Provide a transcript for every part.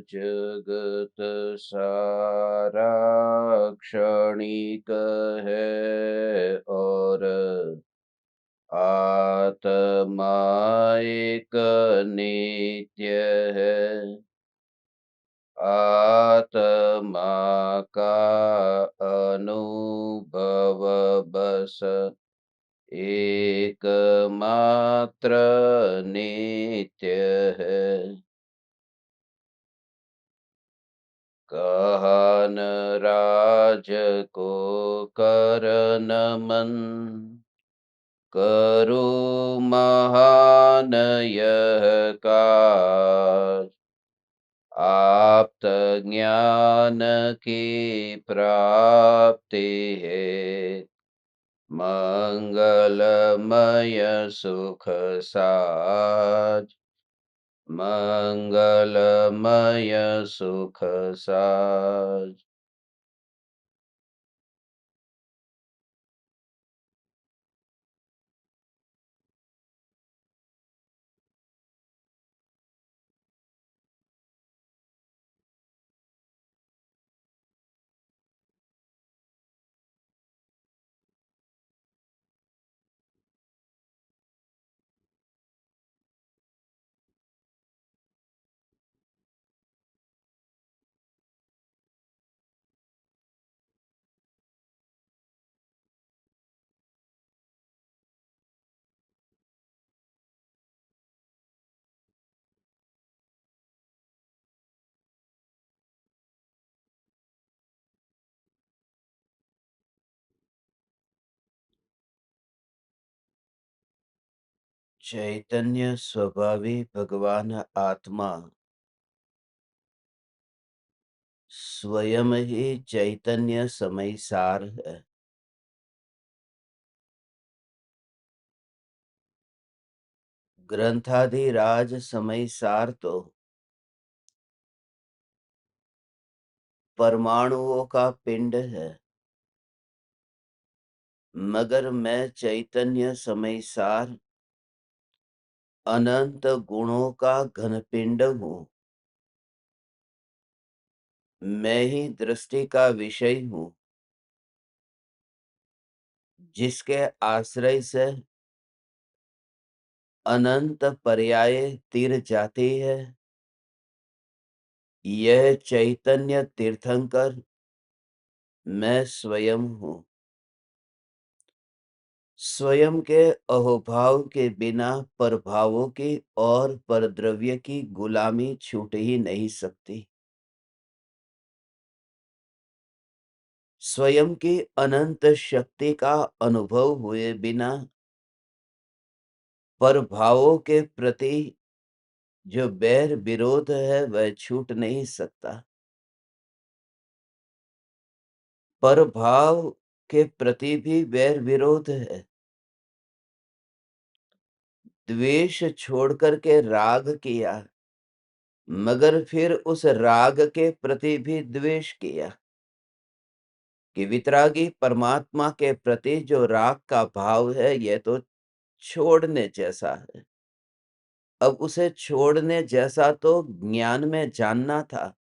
जगत सारा क्षणिक है और आत्मा एक नित्य है। आत्मा का अनुभव बस एकमात्र नित्य है। कहन राज को कर नमन, करो महान यह काज। आप्त ज्ञान की प्राप्ति है, मंगलमय सुख साज। मंगलमय सुख साज। चैतन्य स्वभावी भगवान आत्मा स्वयं ही चैतन्य समय सार है। ग्रंथाधिराज समय सार तो परमाणुओं का पिंड है, मगर मैं चैतन्य समय सार अनंत गुणों का घनपिंड हूँ। मैं ही दृष्टि का विषय हूँ, जिसके आश्रय से अनंत पर्याय तीर जाती है। यह चैतन्य तीर्थंकर मैं स्वयं हूँ। स्वयं के अहोभाव के बिना परभावों की और परद्रव्य की गुलामी छूट ही नहीं सकती। स्वयं की अनंत शक्ति का अनुभव हुए बिना परभावों के प्रति जो बैर विरोध है वह छूट नहीं सकता। परभाव के प्रति भी बैर विरोध है। द्वेष छोड़ करके राग किया, मगर फिर उस राग के प्रति भी द्वेष किया। कि वितरागी परमात्मा के प्रति जो राग का भाव है यह तो छोड़ने जैसा है। अब उसे छोड़ने जैसा तो ज्ञान में जानना था,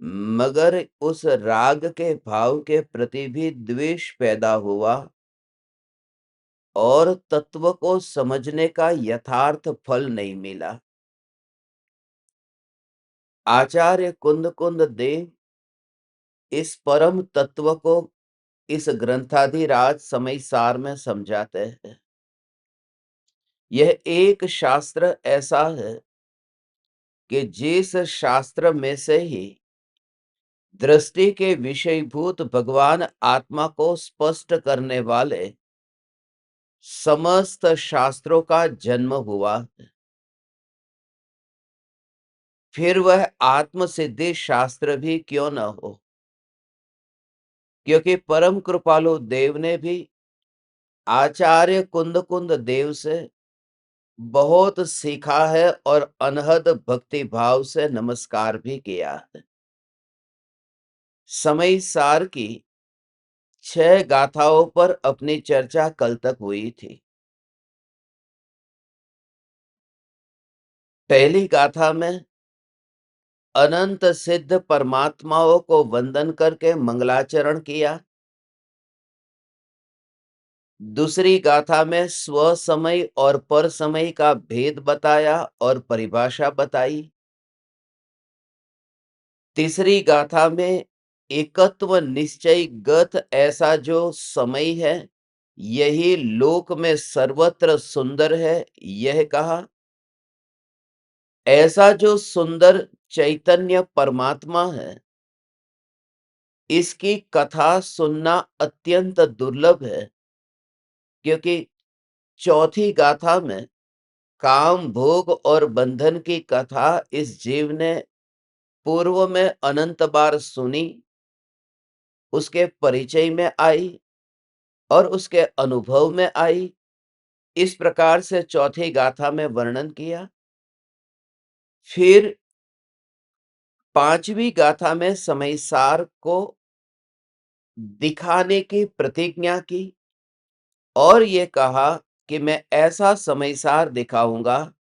मगर उस राग के भाव के प्रति भी द्वेष पैदा हुआ और तत्व को समझने का यथार्थ फल नहीं मिला। आचार्य कुंद कुंद देव इस परम तत्व को इस ग्रंथाधिराज समय सार में समझाते हैं। यह एक शास्त्र ऐसा है कि जिस शास्त्र में से ही दृष्टि के विषयभूत भगवान आत्मा को स्पष्ट करने वाले समस्त शास्त्रों का जन्म हुआ, फिर वह आत्म सिद्धि शास्त्र भी क्यों न हो। क्योंकि परम कृपालु देव ने भी आचार्य कुंद कुंद देव से बहुत सीखा है और अनहद भक्ति भाव से नमस्कार भी किया है। समय सार की 6 गाथाओं पर अपनी चर्चा कल तक हुई थी। पहली गाथा में अनंत सिद्ध परमात्माओं को वंदन करके मंगलाचरण किया। दूसरी गाथा में स्व समय और पर समय का भेद बताया और परिभाषा बताई। तीसरी गाथा में एकत्व निश्चयगत ऐसा जो समय है, यही लोक में सर्वत्र सुंदर है, यह कहा। ऐसा जो सुंदर चैतन्य परमात्मा है, इसकी कथा सुनना अत्यंत दुर्लभ है, क्योंकि चौथी गाथा में काम, भोग और बंधन की कथा इस जीव ने पूर्व में अनंत बार सुनी, उसके परिचय में आई और उसके अनुभव में आई। इस प्रकार से चौथी गाथा में वर्णन किया। फिर पांचवी गाथा में समयसार को दिखाने की प्रतिज्ञा की और ये कहा कि मैं ऐसा समयसार दिखाऊंगा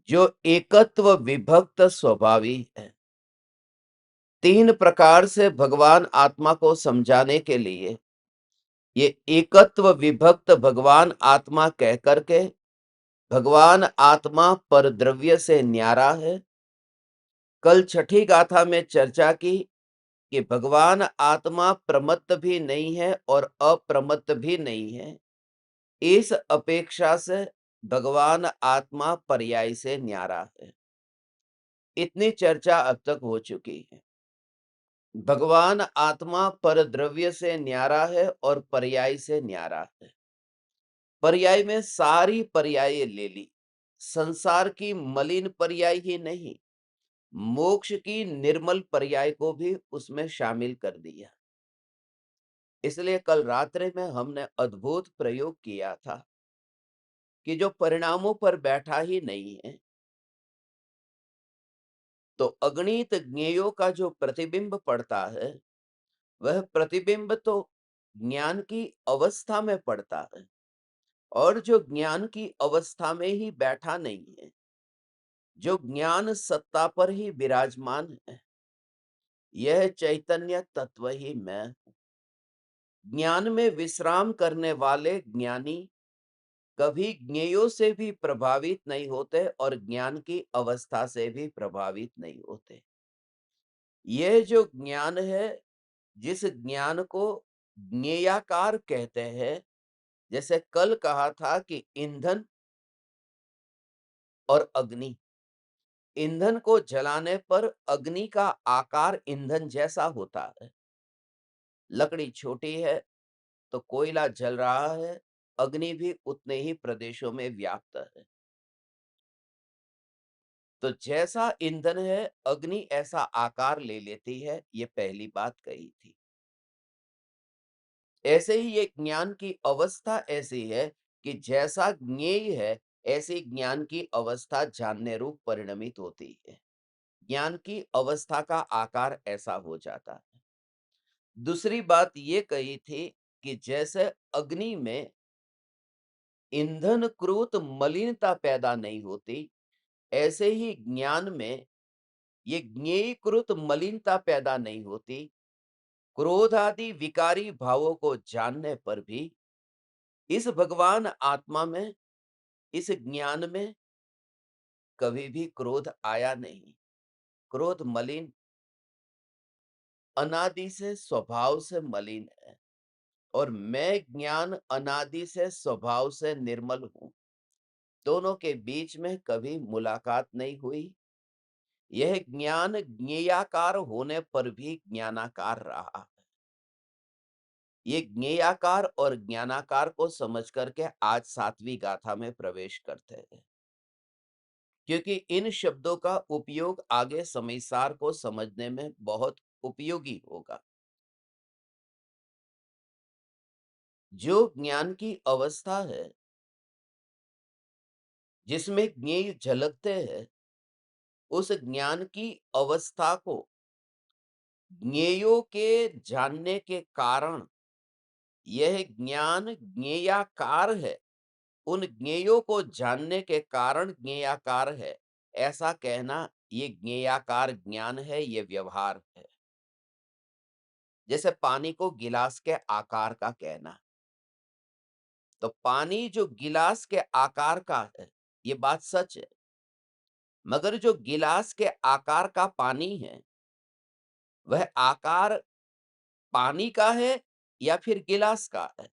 जो एकत्व विभक्त स्वभावी है। तीन प्रकार से भगवान आत्मा को समझाने के लिए ये एकत्व विभक्त भगवान आत्मा कह करके भगवान आत्मा पर द्रव्य से न्यारा है। कल छठी गाथा में चर्चा की कि भगवान आत्मा प्रमत्त भी नहीं है और अप्रमत्त भी नहीं है। इस अपेक्षा से भगवान आत्मा पर्याय से न्यारा है। इतनी चर्चा अब तक हो चुकी है। भगवान आत्मा पर द्रव्य से न्यारा है और पर्याय से न्यारा है। पर्याय में सारी पर्याय ले ली, संसार की मलिन पर्याय ही नहीं, मोक्ष की निर्मल पर्याय को भी उसमें शामिल कर दिया। इसलिए कल रात्रि में हमने अद्भुत प्रयोग किया था कि जो परिणामों पर बैठा ही नहीं है, तो अगणित ज्ञेयों का जो प्रतिबिंब पड़ता है, वह प्रतिबिंब तो ज्ञान की अवस्था में पड़ता है, और जो ज्ञान की अवस्था में ही बैठा नहीं है, जो ज्ञान सत्ता पर ही विराजमान है, यह चैतन्य तत्व ही मैं हूं। ज्ञान में विश्राम करने वाले ज्ञानी कभी ज्ञेयों से भी प्रभावित नहीं होते और ज्ञान की अवस्था से भी प्रभावित नहीं होते। यह जो ज्ञान है, जिस ज्ञान को ज्ञेयाकार कहते हैं, जैसे कल कहा था कि ईंधन और अग्नि, ईंधन को जलाने पर अग्नि का आकार ईंधन जैसा होता है। लकड़ी छोटी है तो कोयला जल रहा है, अग्नि भी उतने ही प्रदेशों में व्याप्त है। तो जैसा ईंधन है, अग्नि ऐसा आकार ले लेती है, ये पहली बात कही थी। ऐसे ही ये ज्ञान की अवस्था ऐसी है कि जैसा ज्ञेय है, ऐसी ज्ञान की अवस्था जानने रूप परिणमित होती है। ज्ञान की अवस्था का आकार ऐसा हो जाता है। दूसरी बात ये कही थी कि जैसे अग्नि में ईंधन कृत मलिनता पैदा नहीं होती, ऐसे ही ज्ञान में ये ज्ञेयकृत मलिनता पैदा नहीं होती। क्रोध आदि विकारी भावों को जानने पर भी इस भगवान आत्मा में, इस ज्ञान में कभी भी क्रोध आया नहीं। क्रोध मलिन, अनादि से स्वभाव से मलिन है, और मैं ज्ञान अनादि से स्वभाव से निर्मल हूं। दोनों के बीच में कभी मुलाकात नहीं हुई। यह ज्ञान ज्ञेयाकार होने पर भी ज्ञानाकार रहा। ये ज्ञेयाकार और ज्ञानाकार को समझ करके आज सातवीं गाथा में प्रवेश करते हैं, क्योंकि इन शब्दों का उपयोग आगे समयसार को समझने में बहुत उपयोगी होगा। जो ज्ञान की अवस्था है, जिसमें ज्ञेय झलकते हैं, उस ज्ञान की अवस्था को ज्ञेयों के जानने के कारण यह ज्ञान ज्ञेयाकार है। उन ज्ञेयों को जानने के कारण ज्ञेयाकार है, ऐसा कहना ये ज्ञेयाकार ज्ञान है, ये व्यवहार है। जैसे पानी को गिलास के आकार का कहना, तो पानी जो गिलास के आकार का है, ये बात सच है। मगर जो गिलास के आकार का पानी है, वह आकार पानी का है या फिर गिलास का है?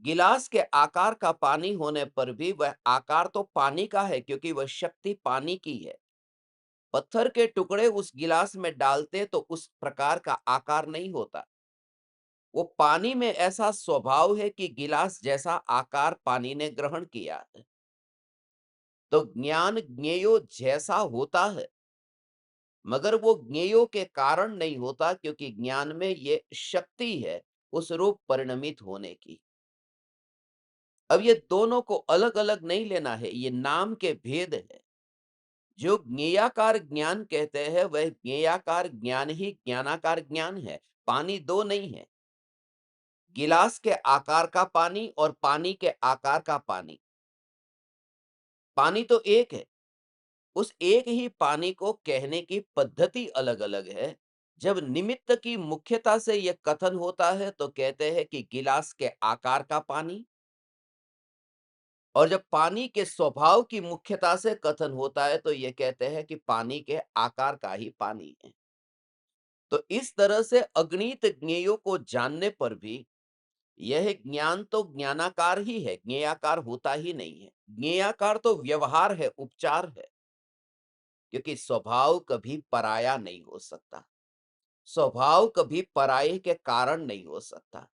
गिलास के आकार का पानी होने पर भी वह आकार तो पानी का है, क्योंकि वह शक्ति पानी की है। पत्थर के टुकड़े उस गिलास में डालते तो उस प्रकार का आकार नहीं होता। वो पानी में ऐसा स्वभाव है कि गिलास जैसा आकार पानी ने ग्रहण किया है। तो ज्ञान ज्ञेयो जैसा होता है, मगर वो ज्ञेयो के कारण नहीं होता, क्योंकि ज्ञान में ये शक्ति है उस रूप परिणमित होने की। अब ये दोनों को अलग-अलग नहीं लेना है, ये नाम के भेद है। जो ज्ञेयाकार ज्ञान कहते हैं, वह ज्ञेयाकार ज्ञान ही ज्ञानाकार ज्ञान है। पानी दो नहीं है। गिलास के आकार का पानी और पानी के आकार का पानी। पानी तो एक है। उस एक ही पानी को कहने की पद्धति अलग-अलग है। जब निमित्त की मुख्यता से यह कथन होता है, तो कहते हैं कि गिलास के आकार का पानी, और जब पानी के स्वभाव की मुख्यता से कथन होता है, तो ये कहते हैं कि पानी के आकार का ही पानी है। तो इस तरह से अगणित ज्ञेयों को जानने पर भी यह ज्ञान तो ज्ञानाकार ही है, ज्ञेयाकार होता ही नहीं है। ज्ञेयाकार तो व्यवहार है, उपचार है, क्योंकि स्वभाव कभी पराया नहीं हो सकता। स्वभाव कभी पराये के कारण नहीं हो सकता।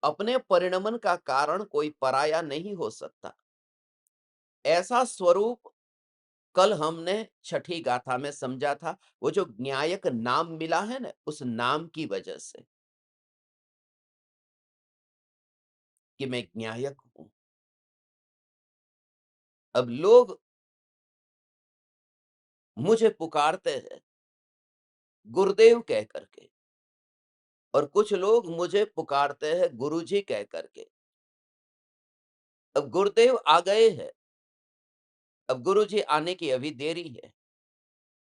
अपने परिणमन का कारण कोई पराया नहीं हो सकता। ऐसा स्वरूप कल हमने छठी गाथा में समझा था। वो जो ज्ञायक नाम मिला है ना, उस नाम की वजह से कि मैं ज्ञायक हूं। अब लोग मुझे पुकारते हैं गुरुदेव कह करके, और कुछ लोग मुझे पुकारते हैं गुरुजी कह करके। अब गुरुदेव आ गए हैं, अब गुरुजी आने की अभी देरी है,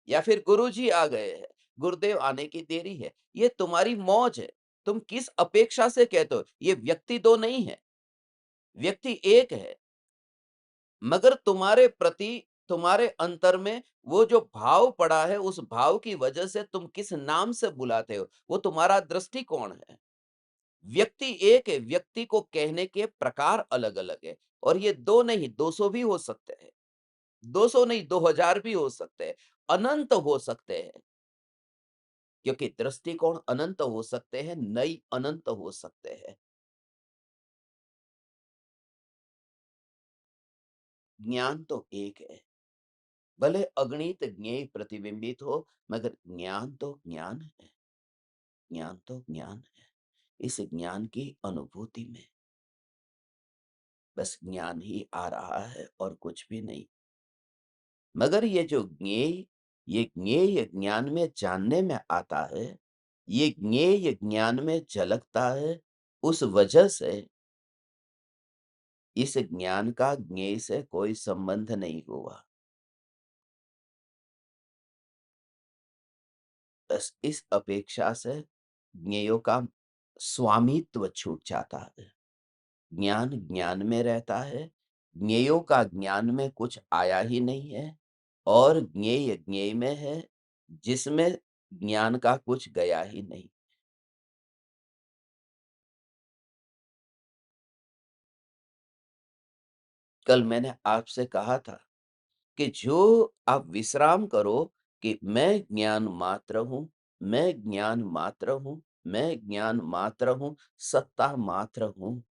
या फिर गुरुजी आ गए हैं, गुरुदेव आने की देरी है। ये तुम्हारी मौज है। तुम किस अपेक्षा से कहते हो? ये व्यक्ति दो नहीं है, व्यक्ति एक है। मगर तुम्हारे प्रति, तुम्हारे अंतर में वो जो भाव पड़ा है, उस भाव की वजह से तुम किस नाम से बुलाते हो, वो तुम्हारा दृष्टिकोण है। व्यक्ति एक है, व्यक्ति को कहने के प्रकार अलग-अलग है, और ये 2 नहीं, 200 भी हो सकते हैं। 200 नहीं, 2000 भी हो सकते हैं, अनंत हो सकते हैं, क्योंकि दृष्टिकोण अनंत हो सकते हैं, नई अनंत हो सकते हैं। ज्ञान तो एक है, भले अगणित ज्ञेय प्रतिबिंबित हो, मगर ज्ञान तो ज्ञान है। ज्ञान तो ज्ञान है। इस ज्ञान की अनुभूति में बस ज्ञान ही आ रहा है और कुछ भी नहीं। मगर ये जो ज्ञेय, ये ज्ञेय ज्ञान में जानने में आता है, ये ज्ञेय ज्ञान में झलकता है, उस वजह से इस ज्ञान का ज्ञेय से कोई संबंध नहीं हुआ। बस इस अपेक्षा से ज्ञेयों का स्वामित्व छूट जाता है। ज्ञान ज्ञान में रहता है, ज्ञेयों का ज्ञान में कुछ आया ही नहीं है, और ज्ञेय ज्ञेय में है, जिसमें ज्ञान का कुछ गया ही नहीं। कल मैंने आपसे कहा था कि जो आप विश्राम करो कि मैं ज्ञान मात्र हूँ, मैं ज्ञान मात्र हूँ, मैं ज्ञान मात्र हूँ, सत्ता मात्र हूँ।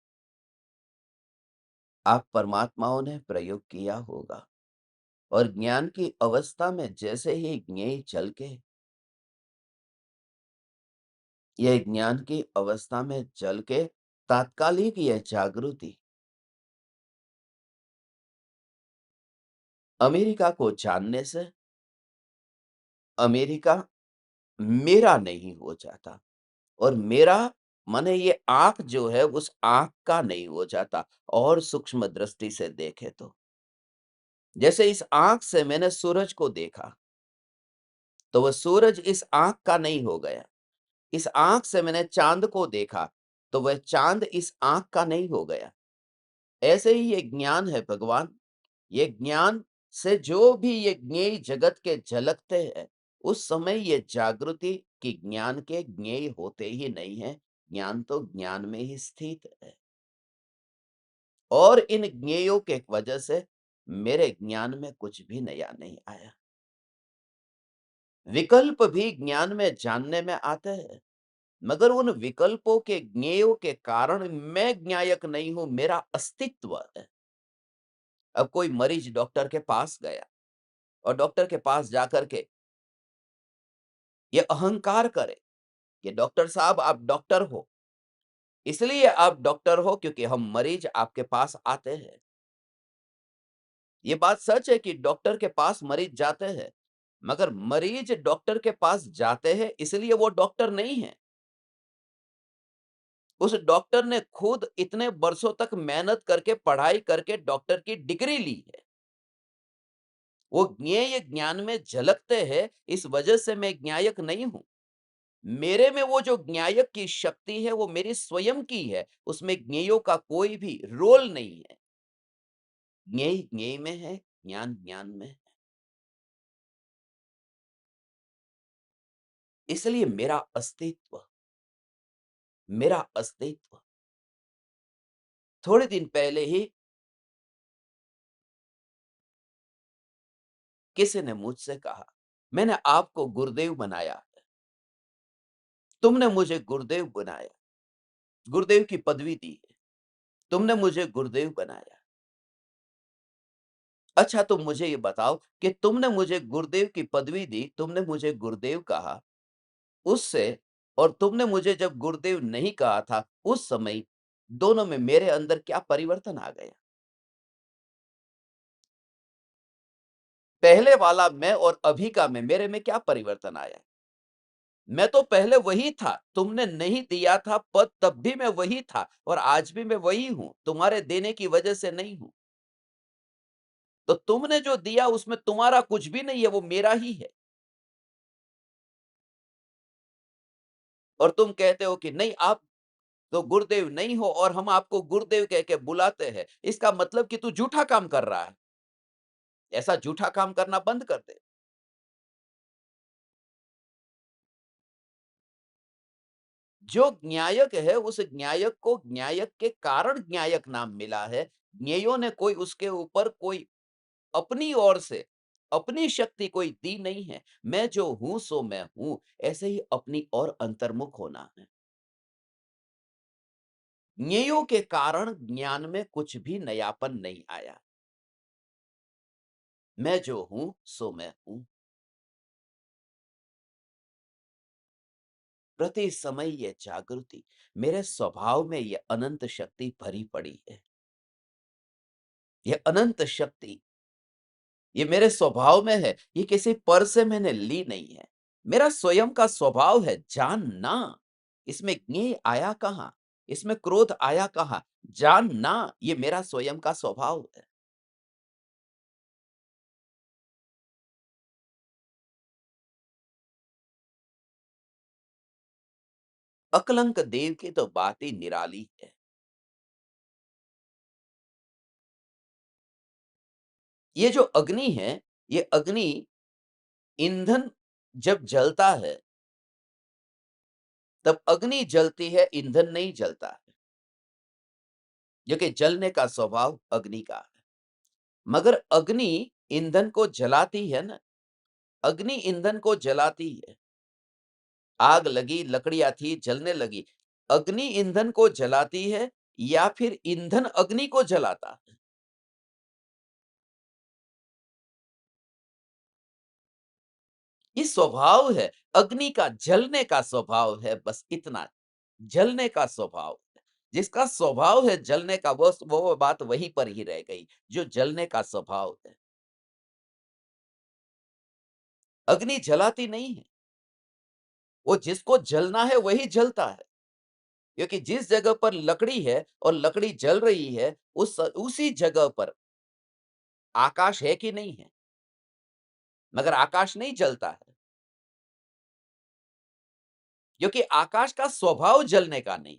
आप परमात्माओं ने प्रयोग किया होगा, और ज्ञान की अवस्था में जैसे ही ज्ञेय झलके, यह ज्ञान की अवस्था में चल के तात्कालिक यह जागृति अमेरिका को जानने से अमेरिका मेरा नहीं हो जाता, और मेरा माने ये आंख जो है उस आंख का नहीं हो जाता। और सूक्ष्म दृष्टि से देखे तो जैसे इस आंख से मैंने सूरज को देखा, तो वह सूरज इस आँख का नहीं हो गया। इस आँख से मैंने चाँद को देखा, तो वह चाँद इस आँख का नहीं हो गया। ऐसे ही ये ज्ञान है भगवान। ये ज्ञान से जो भी ये ज्ञेय जगत के झलकते हैं, उस समय ये जागृति कि ज्ञान के ज्ञेय होते ही नहीं है। ज्ञान तो ज्ञान में ही स्थित है। और इन ज्ञेयों के वजह से मेरे ज्ञान में कुछ भी नया नहीं आया। विकल्प भी ज्ञान में जानने में आते हैं, मगर उन विकल्पों के ज्ञेयों के कारण मैं ज्ञायक नहीं हूं, मेरा अस्तित्व है। अब कोई मरीज डॉक्टर के पास गया और डॉक्टर के पास जाकर के ये अहंकार करे कि डॉक्टर साहब आप डॉक्टर हो, इसलिए आप डॉक्टर हो क्योंकि हम मरीज आपके पास आते हैं। ये बात सच है कि डॉक्टर के पास मरीज जाते हैं, मगर मरीज डॉक्टर के पास जाते हैं इसलिए वो डॉक्टर नहीं है। उस डॉक्टर ने खुद इतने वर्षों तक मेहनत करके पढ़ाई करके डॉक्टर की डिग्री ली है। वो ज्ञेय ज्ञान में झलकते हैं, इस वजह से मैं ज्ञायक नहीं हूं। मेरे में वो जो ज्ञायक की शक्ति है वो मेरी स्वयं की है, उसमें ज्ञेयों का कोई भी रोल नहीं है। ज्ञेय ज्ञेय में है, ज्ञान ज्ञान में है। इसलिए मेरा अस्तित्व थोड़े दिन पहले ही किसी ने मुझसे कहा, मैंने आपको गुरुदेव बनाया, तुमने मुझे गुरुदेव बनाया, गुरुदेव की पदवी दी है, तुमने मुझे गुरुदेव बनाया। अच्छा तुम मुझे ये बताओ कि तुमने मुझे गुरुदेव की पदवी दी, तुमने मुझे गुरुदेव कहा, उससे और तुमने मुझे जब गुरुदेव नहीं कहा था, उस समय दोनों में मेरे अंदर क्या परिवर्तन आ गया? पहले वाला मैं और अभी का मैं, मेरे में क्या परिवर्तन आया? मैं तो पहले वही था, तुमने नहीं दिया था पद तब भी मैं वही था और आज भी मैं वही हूँ, तुम्हारे देने की वजह से नहीं हूँ। तो तुमने जो दिया उसमें तुम्हारा कुछ भी नहीं है, वो मेरा ही है। और तुम कहते हो कि नहीं आप तो गुरुदेव नहीं हो और हम आपको गुरुदेव कह के बुलाते हैं, इसका मतलब कि तू झूठा काम कर रहा है। ऐसा झूठा काम करना बंद कर दे। जो न्यायक है उस न्यायक को न्यायक के कारण न्यायक नाम मिला है। ज्ञेयों ने कोई उसके ऊपर कोई अपनी ओर से अपनी शक्ति कोई दी नहीं है। मैं जो हूं सो मैं हूं, ऐसे ही अपनी ओर अंतर्मुख होना है। ज्ञेयों के कारण ज्ञान में कुछ भी नयापन नहीं आया। मैं जो हूं सो मैं हूं। प्रति समय ये जागृति, मेरे स्वभाव में ये अनंत शक्ति भरी पड़ी है। ये अनंत शक्ति ये मेरे स्वभाव में है, ये किसी पर से मैंने ली नहीं है। मेरा स्वयं का स्वभाव है जानना। इसमें ज्ञेय आया कहाँ? इसमें क्रोध आया कहाँ? जानना, ये मेरा स्वयं का स्वभाव है। अकलंक देव की तो बात ही निराली है। ये जो अग्नि है, ये अग्नि ईंधन जब जलता है, तब अग्नि जलती है, ईंधन नहीं जलता है। क्योंकि जलने का स्वभाव अग्नि का है। मगर अग्नि ईंधन को जलाती है ना, अग्नि ईंधन को जलाती है। आग लगी, लकड़ियाँ थी, जलने लगी। अग्नि ईंधन को जलाती है या फिर ईंधन अग्नि को जलाता है? ये स्वभाव है, अग्नि का जलने का स्वभाव है, बस इतना। जलने का स्वभाव है। जिसका स्वभाव है जलने का, वो बात वहीं पर ही रह गई, जो जलने का स्वभाव है। अग्नि जलाती नहीं है, वो जिसको जलना है वही जलता है। क्योंकि जिस जगह पर लकड़ी है और लकड़ी जल रही है, उसी जगह पर आकाश है कि नहीं है? मगर आकाश नहीं जलता है। क्योंकि आकाश का स्वभाव जलने का नहीं।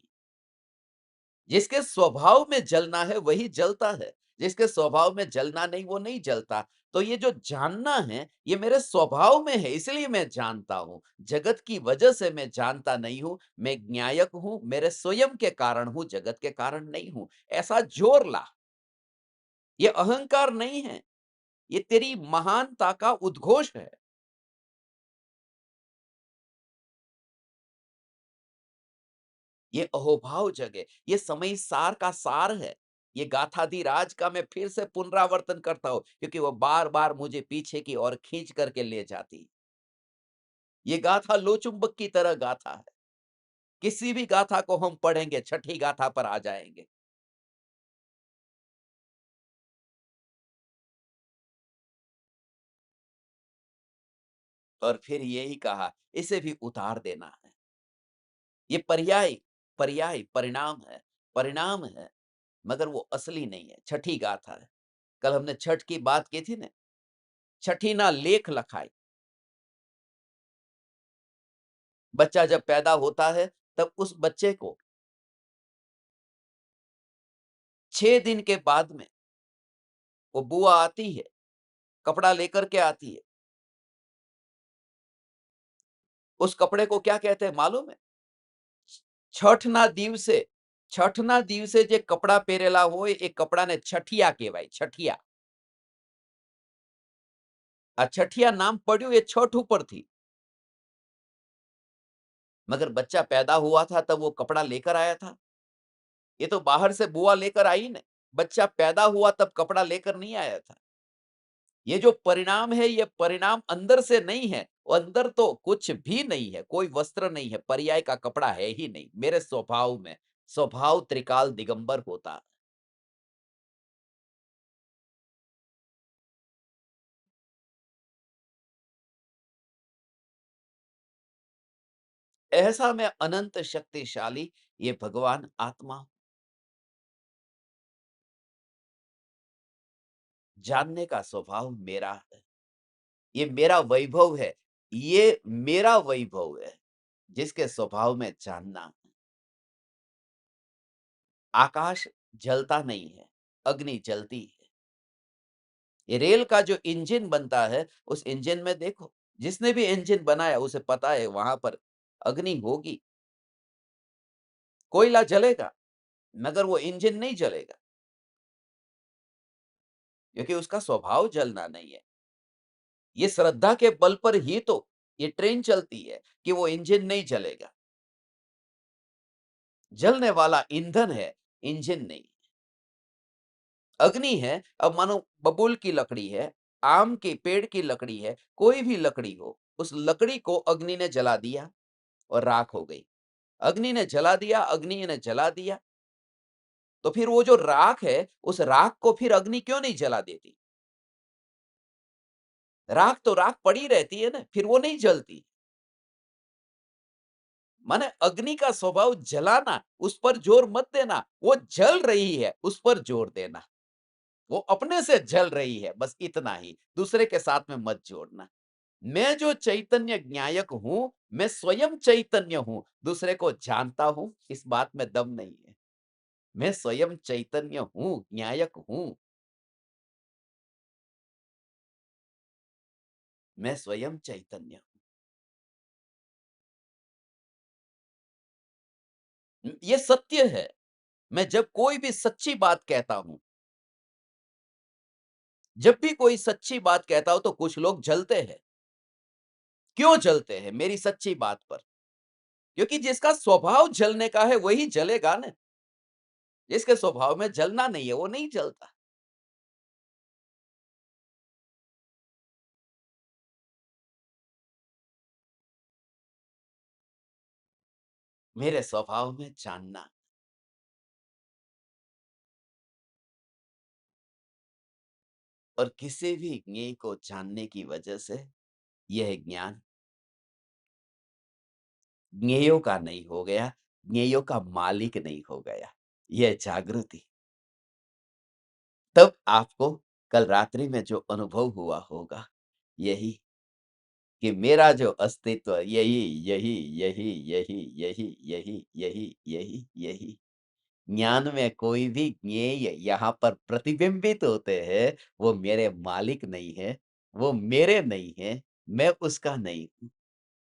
जिसके स्वभाव में जलना है वही जलता है, जिसके स्वभाव में जलना नहीं वो नहीं जलता। तो ये जो जानना है, ये मेरे स्वभाव में है इसलिए मैं जानता हूँ। जगत की वजह से मैं जानता नहीं हूँ, मैं ज्ञायक हूँ, मेरे स्वयं के कारण हूँ, जगत के कारण नहीं हूँ। ऐसा जोर ला, ये अहंकार नहीं है, ये तेरी महानता का उद्घोष है। ये अहोभाव जगे, ये समय सार का सार है। ये गाथाधिराज का मैं फिर से पुनरावर्तन करता हूँ क्योंकि वो बार-बार मुझे पीछे की ओर खींच करके ले जाती। ये गाथा लोचुंबक की तरह गाथा है। किसी भी गाथा को हम पढ़ेंगे, छठी गाथा पर आ जाएँगे। और फिर यही कहा, इसे भी उतार देना है। ये पर्याय पर्याय परिणाम है, मगर वो असली नहीं है, छठी गाथा है। कल हमने छठ की बात की थी ना, छठी ना लेख लखाई। बच्चा जब पैदा होता है, तब उस बच्चे को 6 दिन के बाद में वो बुआ आती है, कपड़ा लेकर के आती है। उस कपड़े को क्या कहते हैं मालूम है? छठना दिवसे छठना दिवसे जे कपड़ा પહેરેલા હોય એ કપડાને છઠિયા કહેવાય, છઠિયા। આ છઠિયા નામ પડ્યું એ છઠ ઉપરથી। मगर बच्चा पैदा हुआ था तब वो कपड़ा लेकर आया था। ये तो बाहर से बुआ लेकर आई न, बच्चा पैदा हुआ तब कपड़ा लेकर नहीं आया था। ये जो परिणाम है, ये परिणाम अंदर से नहीं है, वो अंदर तो कुछ भी नहीं है, कोई वस्त्र नहीं है, पर्याय का कपड़ा है ही नहीं, मेरे स्वभाव में। स्वभाव त्रिकाल दिगंबर होता। ऐसा मैं अनंत शक्तिशाली ये भगवान आत्मा जानने का स्वभाव मेरा है। ये मेरा वैभव है, ये मेरा वैभव है, जिसके स्वभाव में जानना। आकाश जलता नहीं है, अग्नि जलती है। ये रेल का जो इंजन बनता है, उस इंजन में देखो, जिसने भी इंजन बनाया उसे पता है वहाँ पर अग्नि होगी, कोयला जलेगा, मगर वो इंजन नहीं जलेगा, क्योंकि उसका स्वभाव जलना नहीं है। ये श्रद्धा के बल पर ही तो ये ट्रेन चलती है कि वो इंजन नहीं जलेगा। जलने वाला ईंधन है, इंजन नहीं। अग्नि है, अब मानो बबूल की लकड़ी है, आम के पेड़ की लकड़ी है, कोई भी लकड़ी हो, उस लकड़ी को अग्नि ने जला दिया और राख हो गई। अग्नि ने जला दिया, अग्नि ने जला दिया, तो फिर वो जो राख है, उस राख को फिर अग्नि क्यों नहीं जला देती? राख तो राख पड़ी रहती है ना, फिर वो नहीं जलती। माने अग्नि का स्वभाव जलाना, उस पर जोर मत देना, वो जल रही है, उस पर जोर देना। वो अपने से जल रही है, बस इतना ही, दूसरे के साथ में मत जोड़ना। मैं जो चैतन्य ज्ञायक हूँ, मैं स्वयं चैतन्य हूँ, दूसरे को जानता हूँ, इस बात में दम नहीं है। मैं स्वयं चैतन्य हूँ, ज्ञायक हूँ, मैं स्वयं चैतन्य हूँ। ये सत्य है। मैं जब कोई भी सच्ची बात कहता हूँ, जब भी कोई सच्ची बात कहता हूँ तो कुछ लोग जलते हैं। क्यों जलते हैं मेरी सच्ची बात पर? क्योंकि जिसका स्वभाव जलने का है वही जलेगा ना। जिसके स्वभाव में जलना नहीं है वो नहीं जलता। मेरे स्वभाव में जानना और किसी भी ज्ञेय को जानने की वजह से यह ज्ञान ज्ञेयों का नहीं हो गया, ज्ञेयों का मालिक नहीं हो गया। यह जागृति तब आपको कल रात्रि में जो अनुभव हुआ होगा, यही कि मेरा जो अस्तित्व यही, यही, यही, यही, यही, यही, यही, यही, यही। ज्ञान में कोई भी ज्ञेय यहाँ पर प्रतिबिंबित होते हैं, वो मेरे मालिक नहीं है, वो मेरे नहीं है, मैं उसका नहीं हूँ।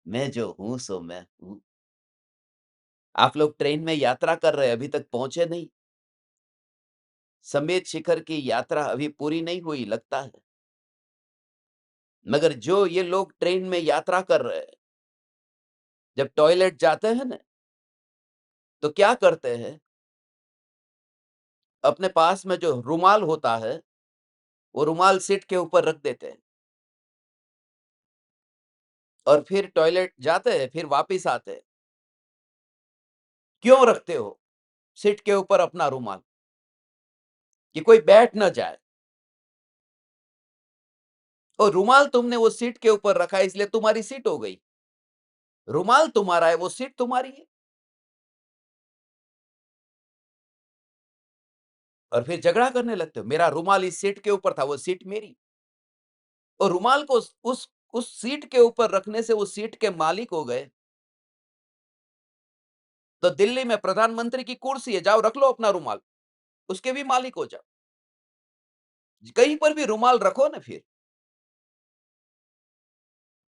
मैं जो हूँ सो मैं हूँ। आप लोग ट्रेन में यात्रा कर रहे हैं, अभी तक पहुँचे नहीं। समेत शिखर की यात्रा अभी पूरी नहीं हुई लगता है। मगर जो ये लोग ट्रेन में यात्रा कर रहे हैं, जब टॉयलेट जाते हैं ना, तो क्या करते हैं? अपने पास में जो रुमाल होता है, वो रुमाल सीट के ऊपर रख देते हैं और फिर टॉयलेट जाते हैं, फिर वापिस आते हैं। क्यों रखते हो सीट के ऊपर अपना रुमाल? कि कोई बैठ ना जाए। और रुमाल तुमने वो सीट के ऊपर रखा है इसलिए तुम्हारी सीट हो गई। रुमाल तुम्हारा है, वो सीट तुम्हारी है। और फिर झगड़ा करने लगते हो, मेरा रुमाल इस सीट के ऊपर था, वो सीट मेरी। और रुमाल को उस सीट के ऊपर रखने से वो सीट के मालिक हो गए। तो दिल्ली में प्रधानमंत्री की कुर्सी है, जाओ रख लो अपना रुमाल, उसके भी मालिक हो जाओ। कहीं पर भी रुमाल रखो ना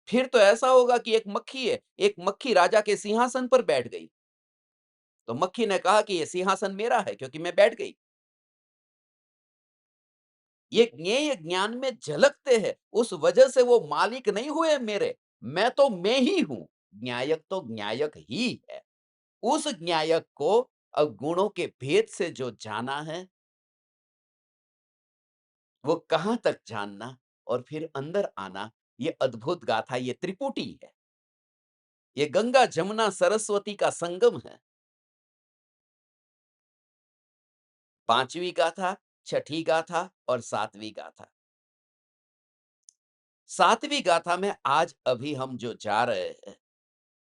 फिर तो ऐसा होगा कि एक मक्खी है, एक मक्खी राजा के सिंहासन पर बैठ गई। तो मक्खी ने कहा कि ये सिंहासन मेरा है क्योंकि मैं बैठ गई। ये ज्ञेय ज्ञान में झलकते हैं, उस वजह से वो मालिक नहीं हुए मेरे, मैं तो मैं ही हूं। न्यायक तो न्यायक ही है। उस न्यायक को अब गुणों के भेद से जो जाना है, वो कहां तक जानना और फिर अंदर आना, ये अद्भुत गाथा, ये त्रिपुटी है। ये गंगा जमुना सरस्वती का संगम है। पांचवी गाथा, छठी गाथा और सातवीं गाथा। सातवीं गाथा में आज अभी हम जो जा रहे हैं,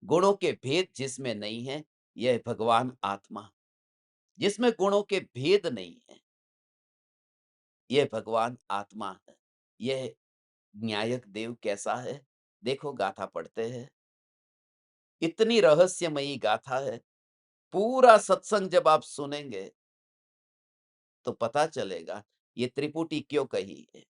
गुणों के भेद जिसमें नहीं है, यह भगवान आत्मा। जिसमें गुणों के भेद नहीं है, यह भगवान आत्मा है। यह न्यायक देव कैसा है? देखो गाथा पढ़ते हैं। इतनी रहस्यमयी गाथा है। पूरा सत्संग जब आप सुनेंगे, तो पता चलेगा ये त्रिपुटी क्यों कही है।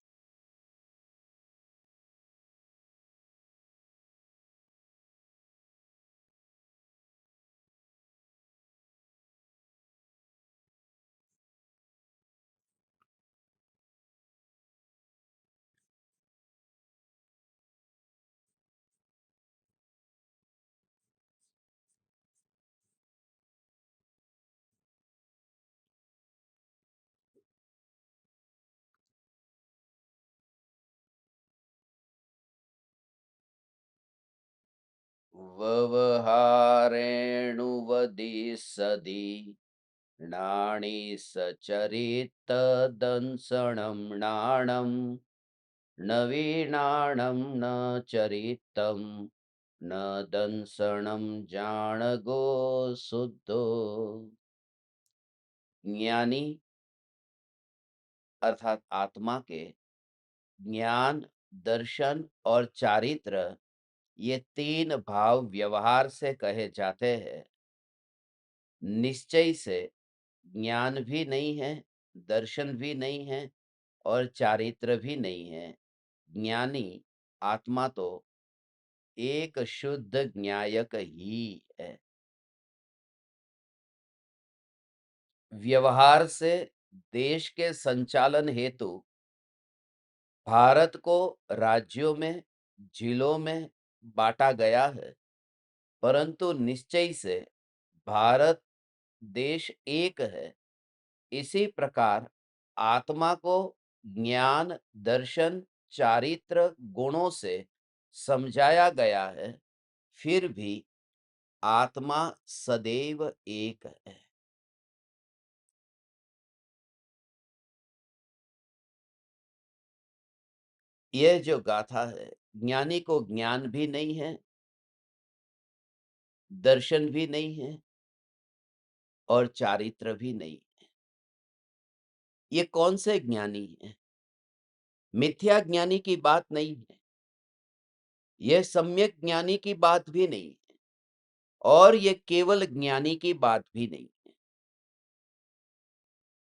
व्यवहारेणुवदिसदि नाणी सचरितदंसनं नाणं नवीनाणं न चरितं न दंसनं जाणगो शुद्धो। ज्ञानी अर्थात आत्मा के ज्ञान, दर्शन और चारित्र, ये तीन भाव व्यवहार से कहे जाते हैं। निश्चय से ज्ञान भी नहीं है, दर्शन भी नहीं है और चारित्र भी नहीं है। ज्ञानी आत्मा तो एक शुद्ध न्यायक ही है। व्यवहार से देश के संचालन हेतु भारत को राज्यों में, जिलों में बांटा गया है, परंतु निश्चय से भारत देश एक है। इसी प्रकार आत्मा को ज्ञान, दर्शन, चारित्र गुणों से समझाया गया है, फिर भी आत्मा सदैव एक है। यह जो गाथा है, ज्ञानी को ज्ञान भी नहीं है, दर्शन भी नहीं है और चारित्र भी नहीं है। ये कौन से ज्ञानी है? मिथ्या ज्ञानी की बात नहीं है। यह सम्यक ज्ञानी की बात भी नहीं है और ये केवल ज्ञानी की बात भी नहीं है।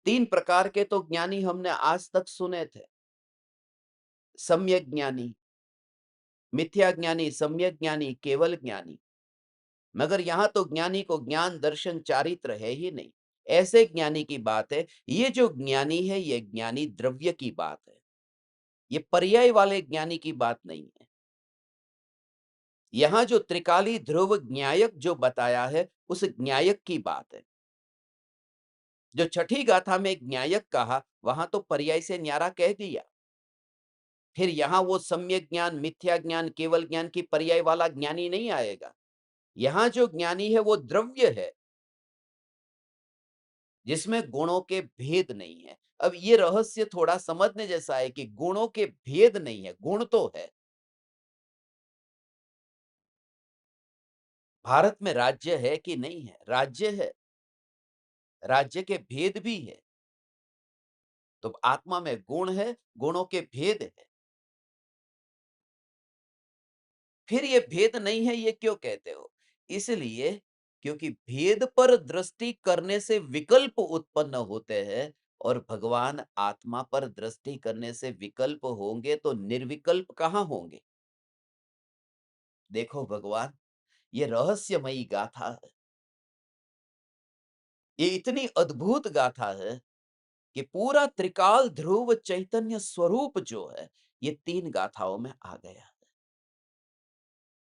3 प्रकार के तो ज्ञानी हमने आज तक सुने थे। सम्यक ज्ञानी, मिथ्या ज्ञानी, सम्यक ज्ञानी, केवल ज्ञानी। मगर यहाँ तो ज्ञानी को ज्ञान, दर्शन, चारित्र है ही नहीं। ऐसे ज्ञानी की बात है। ये जो ज्ञानी है, ये ज्ञानी द्रव्य की बात है। ये पर्याय वाले ज्ञानी की बात नहीं है। यहाँ जो त्रिकाली ध्रुव ज्ञायक जो बताया है, उस ज्ञायक की बात है। जो छठी गाथा में ज्ञायक कहा, वहां तो पर्याय से न्यारा कह दिया। फिर यहाँ वो सम्यक ज्ञान, मिथ्या ज्ञान, केवल ज्ञान की पर्याय वाला ज्ञानी नहीं आएगा। यहाँ जो ज्ञानी है वो द्रव्य है, जिसमें गुणों के भेद नहीं है। अब ये रहस्य थोड़ा समझने जैसा है कि गुणों के भेद नहीं है, गुण तो है। भारत में राज्य है कि नहीं है? राज्य है, राज्य के भेद भी है। तो आत्मा में गुण है, गुणों के भेद है। फिर ये भेद नहीं है, ये क्यों कहते हो? इसलिए क्योंकि भेद पर दृष्टि करने से विकल्प उत्पन्न होते हैं और भगवान आत्मा पर दृष्टि करने से विकल्प होंगे तो निर्विकल्प कहाँ होंगे? देखो भगवान, ये रहस्यमयी गाथा है। ये इतनी अद्भुत गाथा है कि पूरा त्रिकाल ध्रुव चैतन्य स्वरूप जो है, ये 3 गाथाओं में आ गया।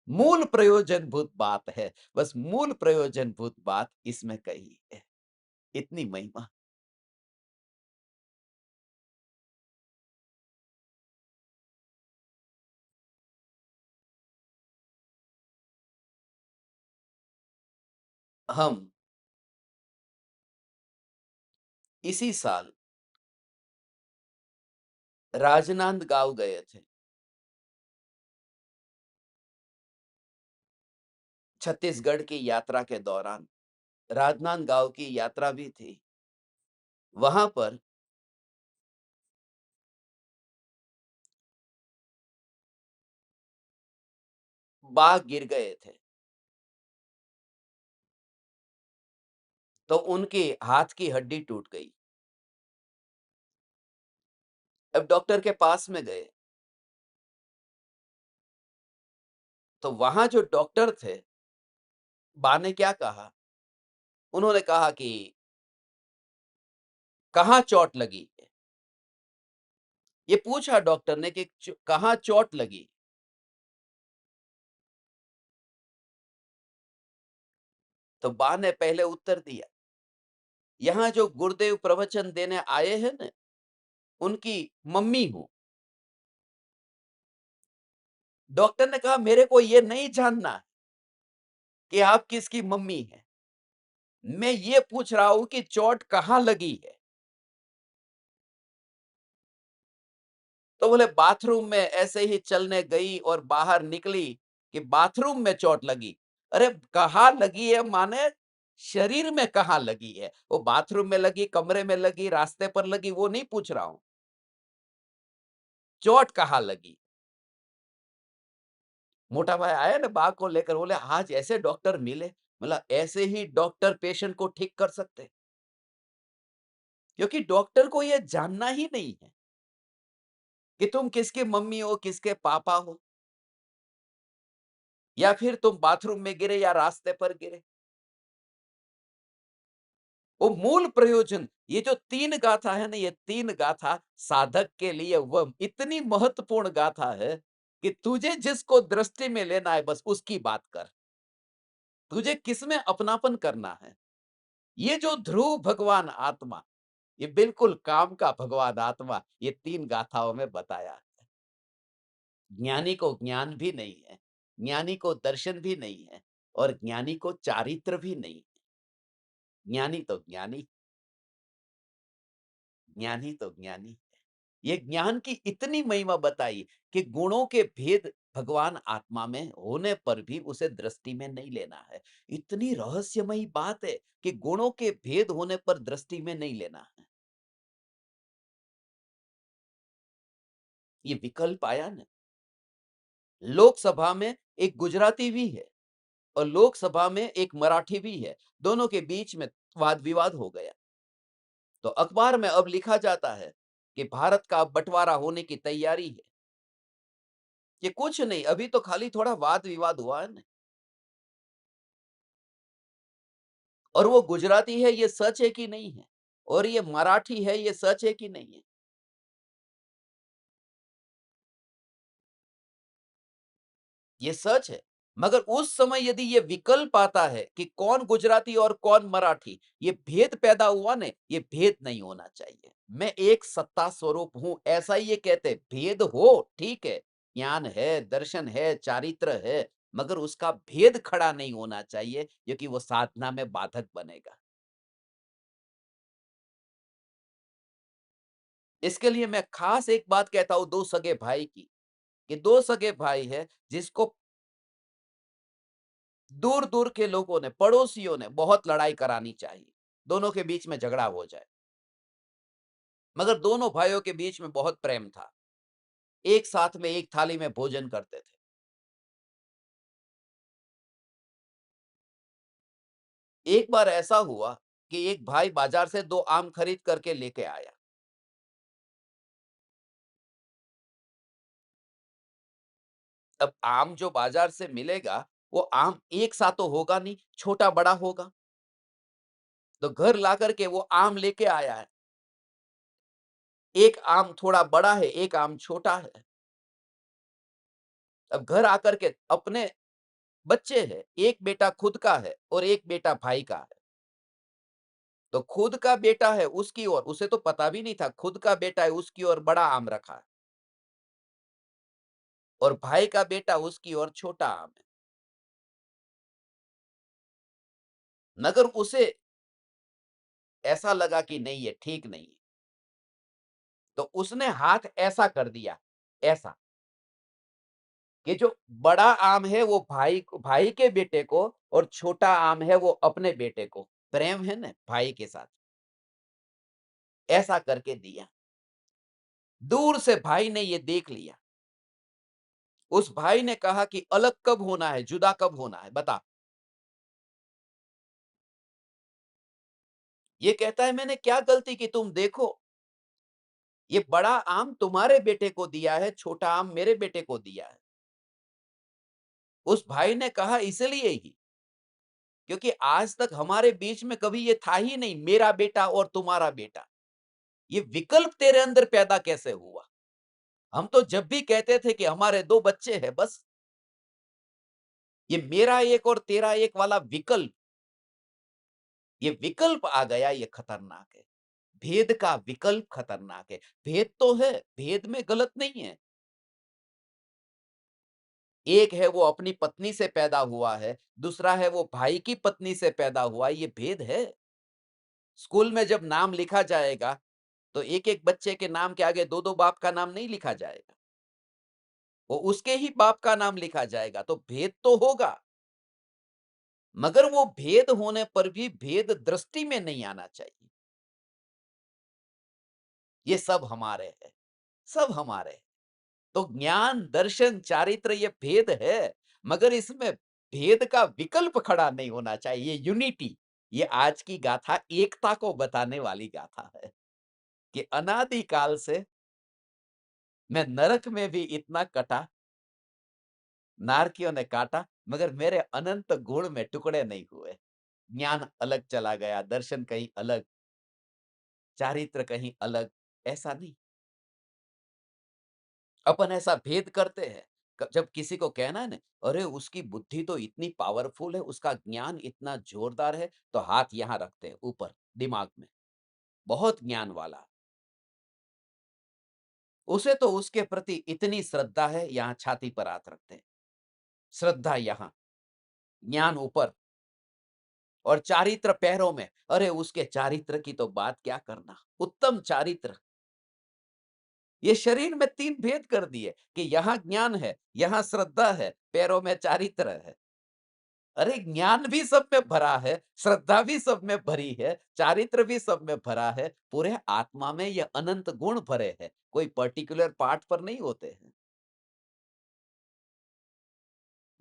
मूल प्रयोजनभूत बात है, बस मूल प्रयोजनभूत बात इसमें कही है। इतनी महिमा। हम इसी साल राजनांदगांव गए थे। छत्तीसगढ़ की यात्रा के दौरान राजनांदगांव की यात्रा भी थी। वहां पर बाघ गिर गए थे। तो उनके हाथ की हड्डी टूट गई। अब डॉक्टर के पास में गए, तो वहां जो डॉक्टर थे, बा ने क्या कहा? उन्होंने कहा कि कहाँ चोट लगी? ये पूछा डॉक्टर ने कि कहाँ चोट लगी? तो बा ने पहले उत्तर दिया, यहाँ जो गुरुदेव प्रवचन देने आए हैं ना, उनकी मम्मी हूँ। डॉक्टर ने कहा मेरे को ये नहीं जानना कि आप किसकी मम्मी हैं। मैं ये पूछ रहा हूं कि चोट कहाँ लगी है। तो बोले बाथरूम में ऐसे ही चलने गई और बाहर निकली कि बाथरूम में चोट लगी। अरे कहाँ लगी है माने शरीर में कहाँ लगी है? वो बाथरूम में लगी, कमरे में लगी, रास्ते पर लगी, वो नहीं पूछ रहा हूं। चोट कहाँ लगी? मोटा भाई आया ना बाघ को लेकर, बोले आज ऐसे डॉक्टर मिले, मतलब ऐसे ही डॉक्टर पेशेंट को ठीक कर सकते, क्योंकि डॉक्टर को यह जानना ही नहीं है कि तुम किसके मम्मी हो, किसके पापा हो, या फिर तुम बाथरूम में गिरे या रास्ते पर गिरे। वो मूल प्रयोजन, ये जो 3 गाथा है ना, ये 3 गाथा साधक के लिए वह इतनी महत्वपूर्ण गाथा है कि तुझे जिसको दृष्टि में लेना है बस उसकी बात कर। तुझे किसमें अपनापन करना है। ये जो ध्रुव भगवान आत्मा, ये बिल्कुल काम का भगवान आत्मा, ये 3 गाथाओं में बताया है। ज्ञानी को ज्ञान भी नहीं है, ज्ञानी को दर्शन भी नहीं है और ज्ञानी को चारित्र भी नहीं है। ज्ञानी तो ज्ञानी, ज्ञानी तो ज्ञानी है। ये ज्ञान की इतनी महिमा बताई कि गुणों के भेद भगवान आत्मा में होने पर भी उसे दृष्टि में नहीं लेना है। इतनी रहस्यमयी बात है कि गुणों के भेद होने पर दृष्टि में नहीं लेना है। ये विकल्प आया ना, लोकसभा में एक गुजराती भी है और लोकसभा में एक मराठी भी है। दोनों के बीच में वाद-विवाद हो गया। तो अखबार में अब लिखा जाता है कि भारत का अब बँटवारा होने की तैयारी है। ये कुछ नहीं, अभी तो खाली थोड़ा वाद-विवाद हुआ है ना। और वो गुजराती है, ये सच है कि नहीं है? और ये मराठी है, ये सच है कि नहीं है? ये सच है। मगर उस समय यदि ये विकल्प आता है कि कौन गुजराती और कौन मराठी, ये भेद पैदा हुआ ना, ये भेद नहीं होना चाहिए। मैं एक सत्ता स्वरूप हूँ, ऐसा ही ये कहते हैं। भेद हो, ठीक है, ज्ञान है, दर्शन है, चारित्र है, मगर उसका भेद खड़ा नहीं होना चाहिए, क्योंकि वो साधना में बाधक बनेगा। इसके लिए मैं खास एक बात कहता हूँ 2 सगे भाई की, कि 2 सगे भाई हैं, जिसको दूर-दूर के लोगों ने, पड़ोसियों ने बहुत लड़ाई करानी चाहिए। दोनों के बीच में झगड़ा हो जाए। मगर दोनों भाइयों के बीच में बहुत प्रेम था। एक साथ में एक थाली में भोजन करते थे। एक बार ऐसा हुआ कि एक भाई बाजार से 2 आम खरीद करके लेके आया। अब आम जो बाजार से मिलेगा, वो आम एक सा तो होगा नहीं, छोटा-बड़ा होगा। तो घर लाकर के वो आम लेके आया है। एक आम थोड़ा बड़ा है, एक आम छोटा है। अब घर आकर के अपने बच्चे हैं, एक बेटा खुद का है और एक बेटा भाई का है। तो खुद का बेटा है उसकी ओर, उसे तो पता भी नहीं था खुद का बेटा है उसकी ओर बड़ा आम रखा है और भाई का बेटा उसकी ओर छोटा आम है। मगर उसे ऐसा लगा कि नहीं ये ठीक नहीं है। तो उसने हाथ ऐसा कर दिया, ऐसा कि जो बड़ा आम है वो भाई के बेटे को और छोटा आम है वो अपने बेटे को। प्रेम है ना भाई के साथ, ऐसा करके दिया। दूर से भाई ने ये देख लिया। उस भाई ने कहा कि अलग कब होना है, जुदा कब होना है, बता। ये कहता है मैंने क्या गलती की, तुम देखो, ये बड़ा आम तुम्हारे बेटे को दिया है, छोटा आम मेरे बेटे को दिया है। उस भाई ने कहा इसलिए ही, क्योंकि आज तक हमारे बीच में कभी ये था ही नहीं मेरा बेटा और तुम्हारा बेटा। ये विकल्प तेरे अंदर पैदा कैसे हुआ? हम तो जब भी कहते थे कि हमारे 2 बच्चे हैं बस, ये मेरा एक और तेरा एक वाला विकल्प, ये विकल्प आ गया, ये खतरनाक है। भेद का विकल्प खतरनाक है। भेद तो है, भेद में गलत नहीं है। एक है वो अपनी पत्नी से पैदा हुआ है, दूसरा है वो भाई की पत्नी से पैदा हुआ है, ये भेद है। स्कूल में जब नाम लिखा जाएगा, तो एक-एक बच्चे के नाम के आगे 2-2 बाप का नाम नहीं लिखा जाएगा। वो उसके ही बाप का नाम लिखा जाएगा, तो भेद तो होगा। मगर वो भेद होने पर भी भेद दृष्टि में नहीं आना चाहिए। ये सब हमारे हैं, सब हमारे हैं। तो ज्ञान, दर्शन, चारित्र ये भेद है, मगर इसमें भेद का विकल्प खड़ा नहीं होना चाहिए, यूनिटी। ये आज की गाथा एकता को बताने वाली गाथा है कि अनादि काल से मैं नरक में भी इतना कटा, नारकियों ने काटा, मगर मेरे अनंत गुण में टुकड़े नहीं हुए। ज्ञान अलग चला गया, दर्शन कहीं अलग, चारित्र कहीं अलग, ऐसा नहीं। अपन ऐसा भेद करते हैं। जब किसी को कहना है ना, अरे उसकी बुद्धि तो इतनी पावरफुल है, उसका ज्ञान इतना जोरदार है, तो हाथ यहाँ रखते हैं ऊपर दिमाग में, बहुत ज्ञान वाला। उसे तो उसके प्रति इतनी श्रद्धा है, यहाँ छाती पर हाथ रखते हैं। श्रद्धा यहाँ, ज्ञान ऊपर और चारित्र पैरों में। अरे उसके चारित्र की तो बात क्या करना, उत्तम चारित्र। ये शरीर में 3 भेद कर दिए कि यहाँ ज्ञान है, यहाँ श्रद्धा है, पैरों में चारित्र है। अरे ज्ञान भी सब में भरा है, श्रद्धा भी सब में भरी है, चारित्र भी सब में भरा है, पूरे आत्मा में ये अनंत गुण भरे हैं, कोई पर्टिकुलर पार्ट पर नहीं होते हैं।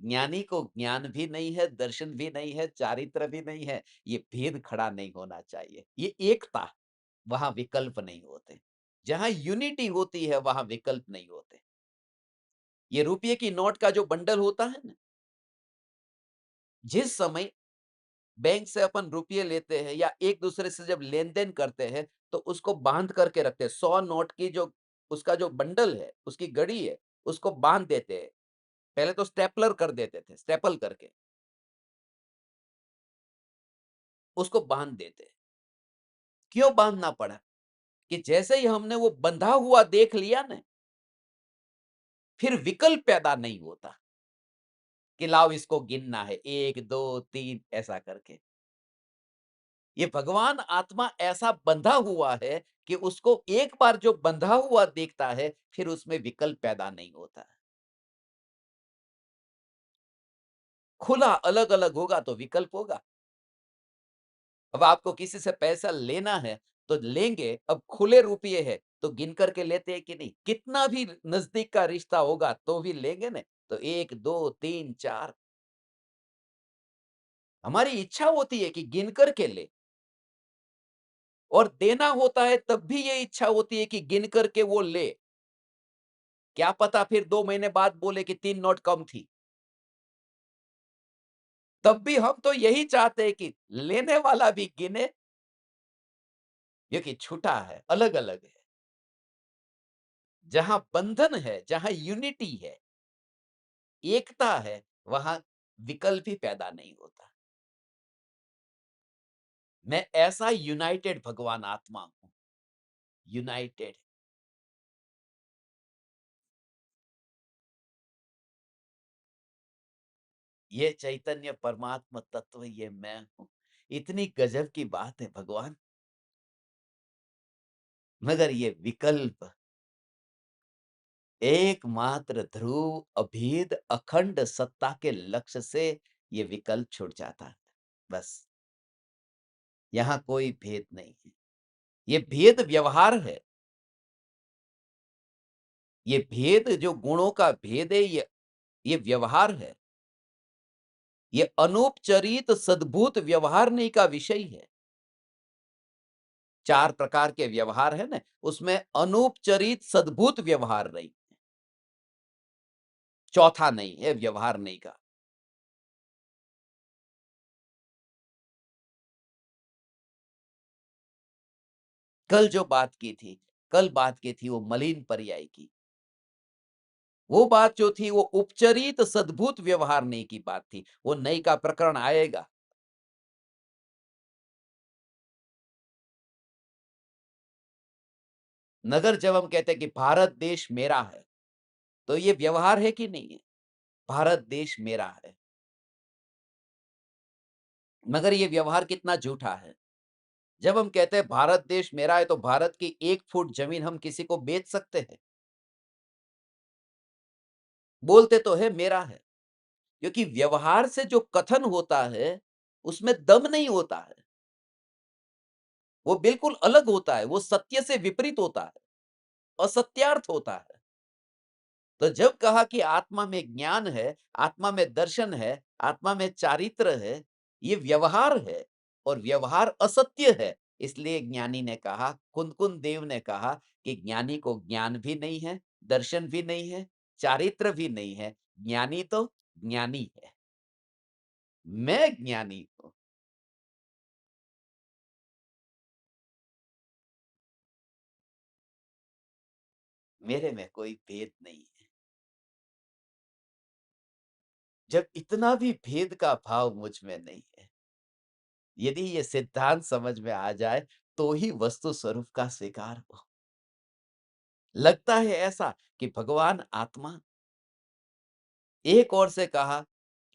ज्ञानी को ज्ञान भी नहीं है, दर्शन भी नहीं है, चारित्र भी नहीं है, ये भेद खड़ा नहीं होना चाहिए। ये एकता, वहाँ विकल्प नहीं होते। जहाँ यूनिटी होती है, वहाँ विकल्प नहीं होते। ये रुपये की नोट का जो बंडल होता है ना, जिस समय बैंक से अपन रुपये लेते हैं या एक दूसरे से जब लेन-देन करते हैं, तो उसको बाँध करके रखते हैं। 100 नोट की जो उसका जो बंडल है, उसकी गड़ी है, उसको बाँध देते हैं। पहले तो स्टेपलर कर देते थे, स्टेपल करके उसको बाँध देते हैं। क्यों बाँधना पड़ा? कि जैसे ही हमने वो बंधा हुआ देख लिया ना, फिर विकल्प पैदा नहीं होता कि लाओ इसको गिनना है 1, 2, 3 ऐसा करके। ये भगवान आत्मा ऐसा बंधा हुआ है कि उसको एक बार जो बंधा हुआ देखता है, फिर उसमें विकल्प पैदा नहीं होता है। खुला अलग-अलग होगा तो विकल्प होगा। अब आपको किसी से पैसा लेना है, तो लेंगे, अब खुले रुपये है, तो गिन करके लेते हैं कि नहीं? कितना भी नज़दीक का रिश्ता होगा, तो भी लेंगे ना, तो 1, 2, 3, 4 हमारी इच्छा होती है कि गिन करके लें और देना होता है तब भी ये इच्छा होती है कि गिन करके वो ले। क्या पता फिर 2 महीने बाद बोले कि 3 नोट कम थी। तब भी हम तो यही चाहते हैं कि लेने वाला भी गिने, क्योंकि छूटा है, अलग-अलग है। जहाँ बंधन है, जहाँ यूनिटी है, एकता है, वहाँ विकल्प ही पैदा नहीं होता। मैं ऐसा यूनाइटेड भगवान आत्मा हूँ, यूनाइटेड। ये चैतन्य परमात्मा तत्व ये मैं हूँ। इतनी गजब की बात है भगवान, मगर ये विकल्प एकमात्र ध्रुव अभेद अखंड सत्ता के लक्ष्य से ये विकल्प छूट जाता है। बस यहाँ कोई भेद नहीं है। ये भेद व्यवहार है। ये भेद जो गुणों का भेद है, ये व्यवहार है। ये अनौपचारिक सद्भूत व्यवहार का विषय है। 4 प्रकार के व्यवहार है ना, उसमें अनौपचारिक सद्भूत व्यवहार नहीं, चौथा नहीं है व्यवहार नहीं का। कल जो बात की थी, कल बात की थी वो मलिन पर्याय की। वो बात जो थी वो उपचरित सद्भूत व्यवहार नहीं की बात थी। वो नई का प्रकरण आएगा। नगर जब हम कहते हैं कि भारत देश मेरा है, तो ये व्यवहार है कि नहीं है? भारत देश मेरा है। मगर ये व्यवहार कितना झूठा है। जब हम कहते हैं भारत देश मेरा है, तो भारत की 1 फुट जमीन हम किसी को बेच सकते हैं? बोलते तो है मेरा है, क्योंकि व्यवहार से जो कथन होता है, उसमें दम नहीं होता है। वो बिल्कुल अलग होता है, वो सत्य से विपरीत होता है, असत्यार्थ होता है। तो जब कहा कि आत्मा में ज्ञान है, आत्मा में दर्शन है, आत्मा में चारित्र है, ये व्यवहार है और व्यवहार असत्य है। इसलिए ज्ञानी ने कहा, कुन-कुन देव ने कहा कि ज्ञानी को ज्ञान भी नहीं है, दर्शन भी नहीं है, चारित्र भी नहीं है। ज्ञानी तो ज्ञानी है। मैं ज्ञानी हूँ। मेरे में कोई भेद नहीं है। जब इतना भी भेद का भाव मुझ में नहीं है, यदि ये सिद्धांत समझ में आ जाए, तो ही वस्तु स्वरूप का स्वीकार हो। लगता है ऐसा कि भगवान आत्मा, एक ओर से कहा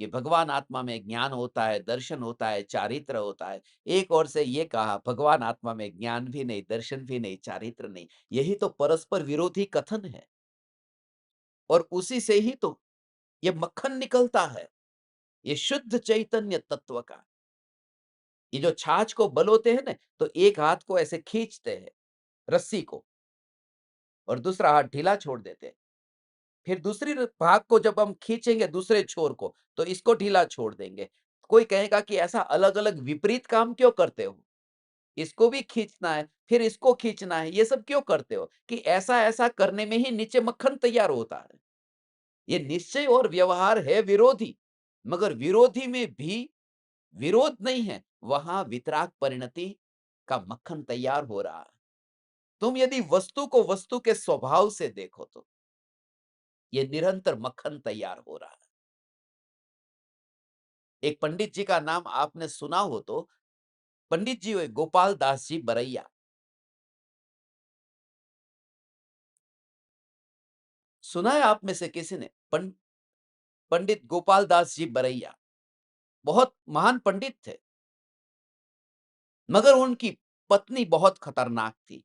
कि भगवान आत्मा में ज्ञान होता है, दर्शन होता है, चारित्र होता है। एक ओर से ये कहा भगवान आत्मा में ज्ञान भी नहीं, दर्शन भी नहीं, चारित्र नहीं। यही तो परस्पर विरोधी कथन है और उसी से ही तो ये मक्खन निकलता है, ये शुद्ध चैतन्य तत्व का। ये जो छाछ को बलोते हैं ना, तो एक हाथ को ऐसे खींचते हैं, रस्सी को, और दूसरा हाथ ढीला छोड़ देते हैं। फिर दूसरी भाग को जब हम खींचेंगे दूसरे छोर को, तो इसको ढीला छोड़ देंगे। कोई कहेगा कि ऐसा अलग-अलग विपरीत काम क्यों करते हो? इसको भी खींचना है, फिर इसको खींचना है, ये सब क्यों करते हो? कि ऐसा-ऐसा करने में ही नीचे मक्खन तैयार होता है। ये निश्चय और व्यवहार है विरोधी, मगर विरोधी में भी विरोध नहीं है, वहां वितराग परिणति का मक्खन तैयार हो रहा है। तुम यदि वस्तु को वस्तु के स्वभाव से देखो तो ये निरंतर मक्खन तैयार हो रहा है। एक पंडित जी का नाम आपने सुना हो तो पंडित जी हुए गोपाल दास जी बरैया। सुना है आप में से किसी ने? पंडित गोपाल दास जी बरैया बहुत महान पंडित थे, मगर उनकी पत्नी बहुत खतरनाक थी।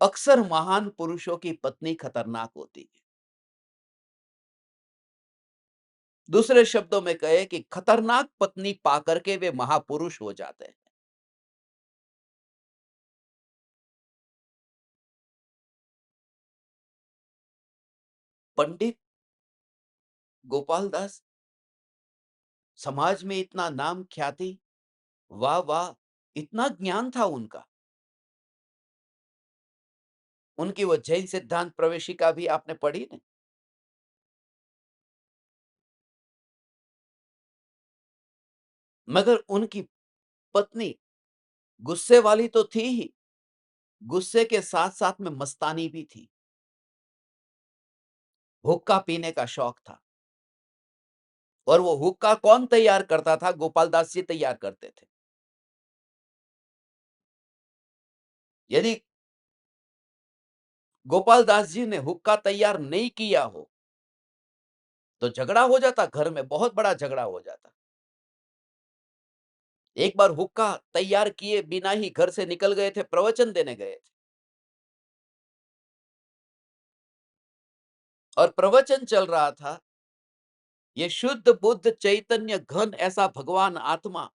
अक्सर महान पुरुषों की पत्नी खतरनाक होती है। दूसरे शब्दों में कहे कि खतरनाक पत्नी पाकर के वे महापुरुष हो जाते हैं। पंडित गोपाल दास समाज में इतना नाम ख्याति, वाह वाह, इतना ज्ञान था उनका। उनकी वो जैन सिद्धांत प्रवेशिका भी आपने पढ़ी ना? मगर उनकी पत्नी गुस्से वाली तो थी ही, गुस्से के साथ-साथ में मस्तानी भी थी। हुक्का पीने का शौक था और वो हुक्का कौन तैयार करता था? गोपाल दास जी तैयार करते थे। यदि गोपाल दास जी ने हुक्का तैयार नहीं किया हो, तो झगड़ा हो जाता घर में, बहुत बड़ा झगड़ा हो जाता। एक बार हुक्का तैयार किए बिना ही घर से निकल गए थे, प्रवचन देने गए थे और प्रवचन चल रहा था, ये शुद्ध बुद्ध चैतन्य घन ऐसा भगवान आत्मा,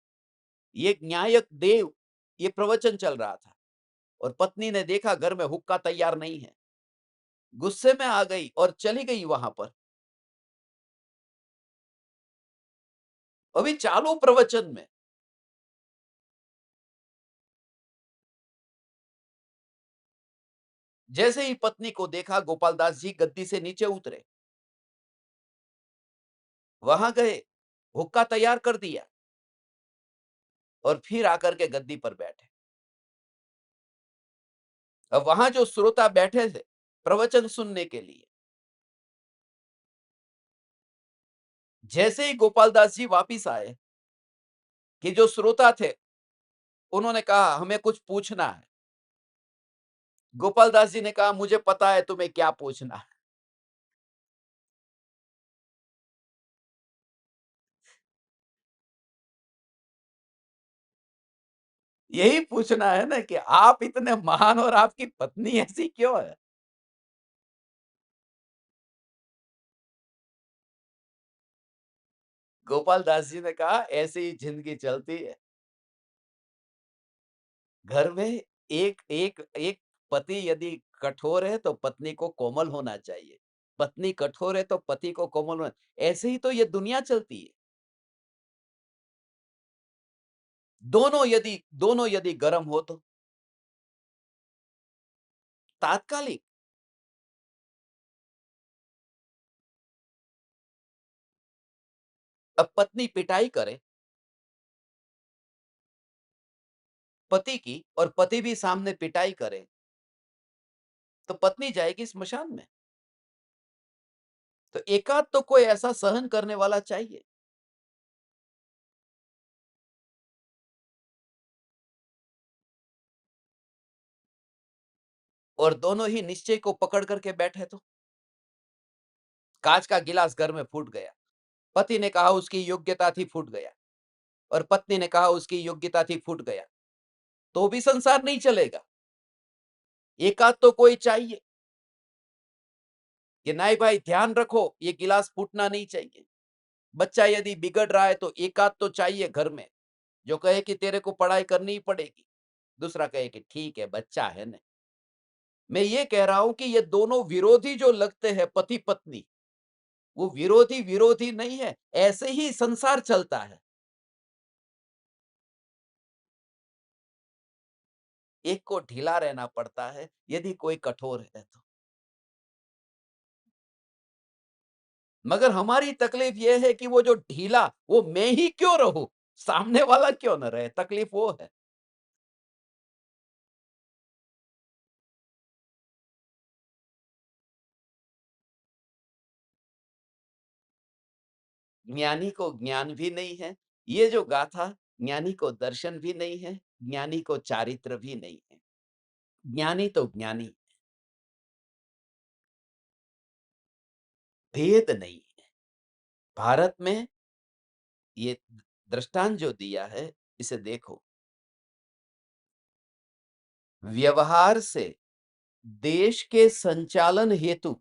ये न्यायक देव, ये प्रवचन चल रहा था और पत्नी ने देखा घर में हुक्का तैयार नहीं है। गुस्से में आ गई और चली गई वहां पर। अभी चालू प्रवचन में जैसे ही पत्नी को देखा, गोपाल दास जी गद्दी से नीचे उतरे, वहां गए, हुक्का तैयार कर दिया और फिर आकर के गद्दी पर बैठे। अब वहां जो श्रोता बैठे थे प्रवचन सुनने के लिए, जैसे ही गोपाल दास जी वापिस आए, कि जो श्रोता थे उन्होंने कहा हमें कुछ पूछना है। गोपाल दास जी ने कहा मुझे पता है तुम्हें क्या पूछना है। यही पूछना है ना कि आप इतने महान और आपकी पत्नी ऐसी क्यों है? गोपाल दास जी ने कहा ऐसे ही जिंदगी चलती है। घर में एक एक एक पति यदि कठोर है तो पत्नी को कोमल होना चाहिए। पत्नी कठोर है तो पति को कोमल होना। ऐसे ही तो ये दुनिया चलती है। दोनों यदि गर्म हो तो तात्कालिक। अब पत्नी पिटाई करे पति की और पति भी सामने पिटाई करे, तो पत्नी जाएगी स्मशान में। तो एकाध तो कोई ऐसा सहन करने वाला चाहिए। और दोनों ही निश्चय को पकड़ करके बैठे तो कांच का गिलास घर में फूट गया। पति ने कहा उसकी योग्यता थी, फूट गया। और पत्नी ने कहा उसकी योग्यता थी, फूट गया। तो भी संसार नहीं चलेगा। एकाध तो कोई चाहिए कि नहीं भाई ध्यान रखो, ये गिलास फूटना नहीं चाहिए। बच्चा यदि बिगड़ रहा है तो एकाध तो चाहिए घर में जो कहे कि तेरे को पढ़ाई करनी ही पड़ेगी। दूसरा कहे कि ठीक है बच्चा है ना। मैं ये कह रहा हूं कि ये दोनों विरोधी जो लगते हैं पति पत्नी, वो विरोधी विरोधी नहीं है, ऐसे ही संसार चलता है। एक को ढीला रहना पड़ता है यदि कोई कठोर है तो। मगर हमारी तकलीफ ये है कि वो जो ढीला, वो मैं ही क्यों रहूं, सामने वाला क्यों न रहे, तकलीफ वो है। ज्ञानी को ज्ञान भी नहीं है, ये जो गाथा, ज्ञानी को दर्शन भी नहीं है, ज्ञानी को चारित्र भी नहीं है। ज्ञानी तो ज्ञानी, भेद नहीं है। भारत में ये दृष्टांत जो दिया है, इसे देखो। व्यवहार से देश के संचालन हेतु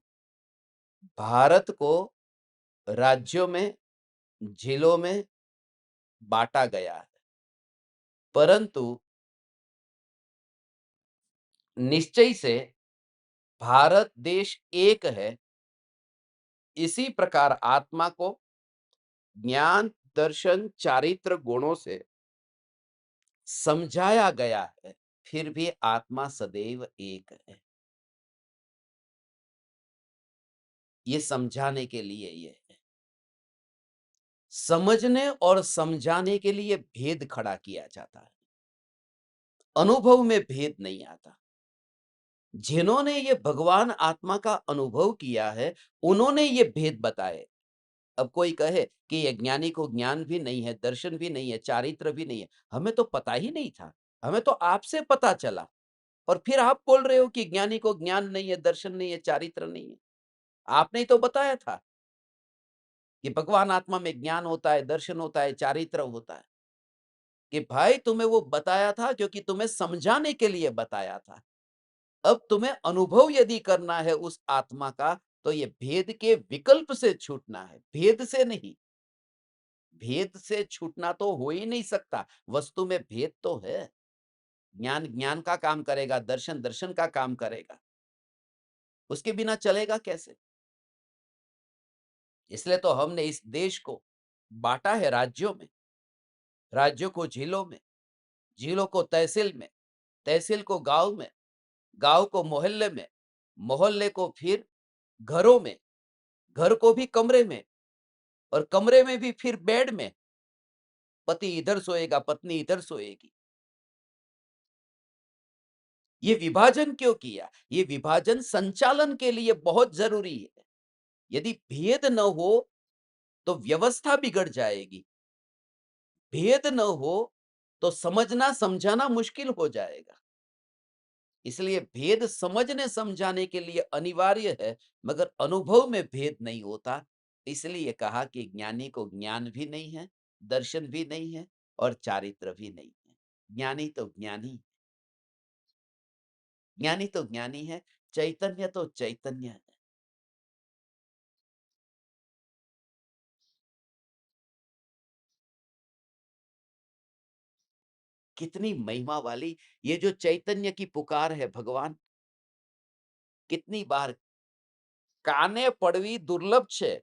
भारत को राज्यों में, जिलों में बांटा गया है, परंतु निश्चय से भारत देश एक है। इसी प्रकार आत्मा को ज्ञान, दर्शन, चारित्र गुणों से समझाया गया है, फिर भी आत्मा सदैव एक है। ये समझाने के लिए ये है। समझने और समझाने के लिए भेद खड़ा किया जाता है। अनुभव में भेद नहीं आता। जिन्होंने ये भगवान आत्मा का अनुभव किया है, उन्होंने ये भेद बताए। अब कोई कहे कि ये ज्ञानी को ज्ञान भी नहीं है, दर्शन भी नहीं है, चारित्र भी नहीं है, हमें तो पता ही नहीं था, हमें तो आपसे पता चला। और फिर आप बोल रहे हो कि ज्ञानी को ज्ञान नहीं है, दर्शन नहीं है, चारित्र नहीं है। आपने ही तो बताया था कि भगवान आत्मा में ज्ञान होता है, दर्शन होता है, चारित्र होता है। कि भाई तुम्हें वो बताया था क्योंकि तुम्हें समझाने के लिए बताया था। अब तुम्हें अनुभव यदि करना है उस आत्मा का, तो ये भेद के विकल्प से छूटना है, भेद से नहीं। भेद से छूटना तो हो ही नहीं सकता, वस्तु में भेद तो है। ज्ञान ज्ञान का काम करेगा, दर्शन दर्शन का काम करेगा, उसके बिना चलेगा कैसे? इसलिए तो हमने इस देश को बांटा है राज्यों में, राज्यों को जिलों में, जिलों को तहसील में, तहसील को गांव में, गांव को मोहल्ले में, मोहल्ले को फिर घरों में, घर को भी कमरे में, और कमरे में भी फिर बेड में। पति इधर सोएगा, पत्नी इधर सोएगी। ये विभाजन क्यों किया? ये विभाजन संचालन के लिए बहुत जरूरी है। यदि भेद न हो तो व्यवस्था बिगड़ जाएगी। भेद न हो तो समझना समझाना मुश्किल हो जाएगा। इसलिए भेद समझने समझाने के लिए अनिवार्य है, मगर अनुभव में भेद नहीं होता। इसलिए कहा कि ज्ञानी को ज्ञान भी नहीं है, दर्शन भी नहीं है, और चारित्र भी नहीं है। ज्ञानी तो ज्ञानी, ज्ञानी तो ज्ञानी है, चैतन्य तो चैतन्य है। कितनी महिमा वाली ये जो चैतन्य की पुकार है भगवान, कितनी बार काने पड़वी दुर्लभ छे।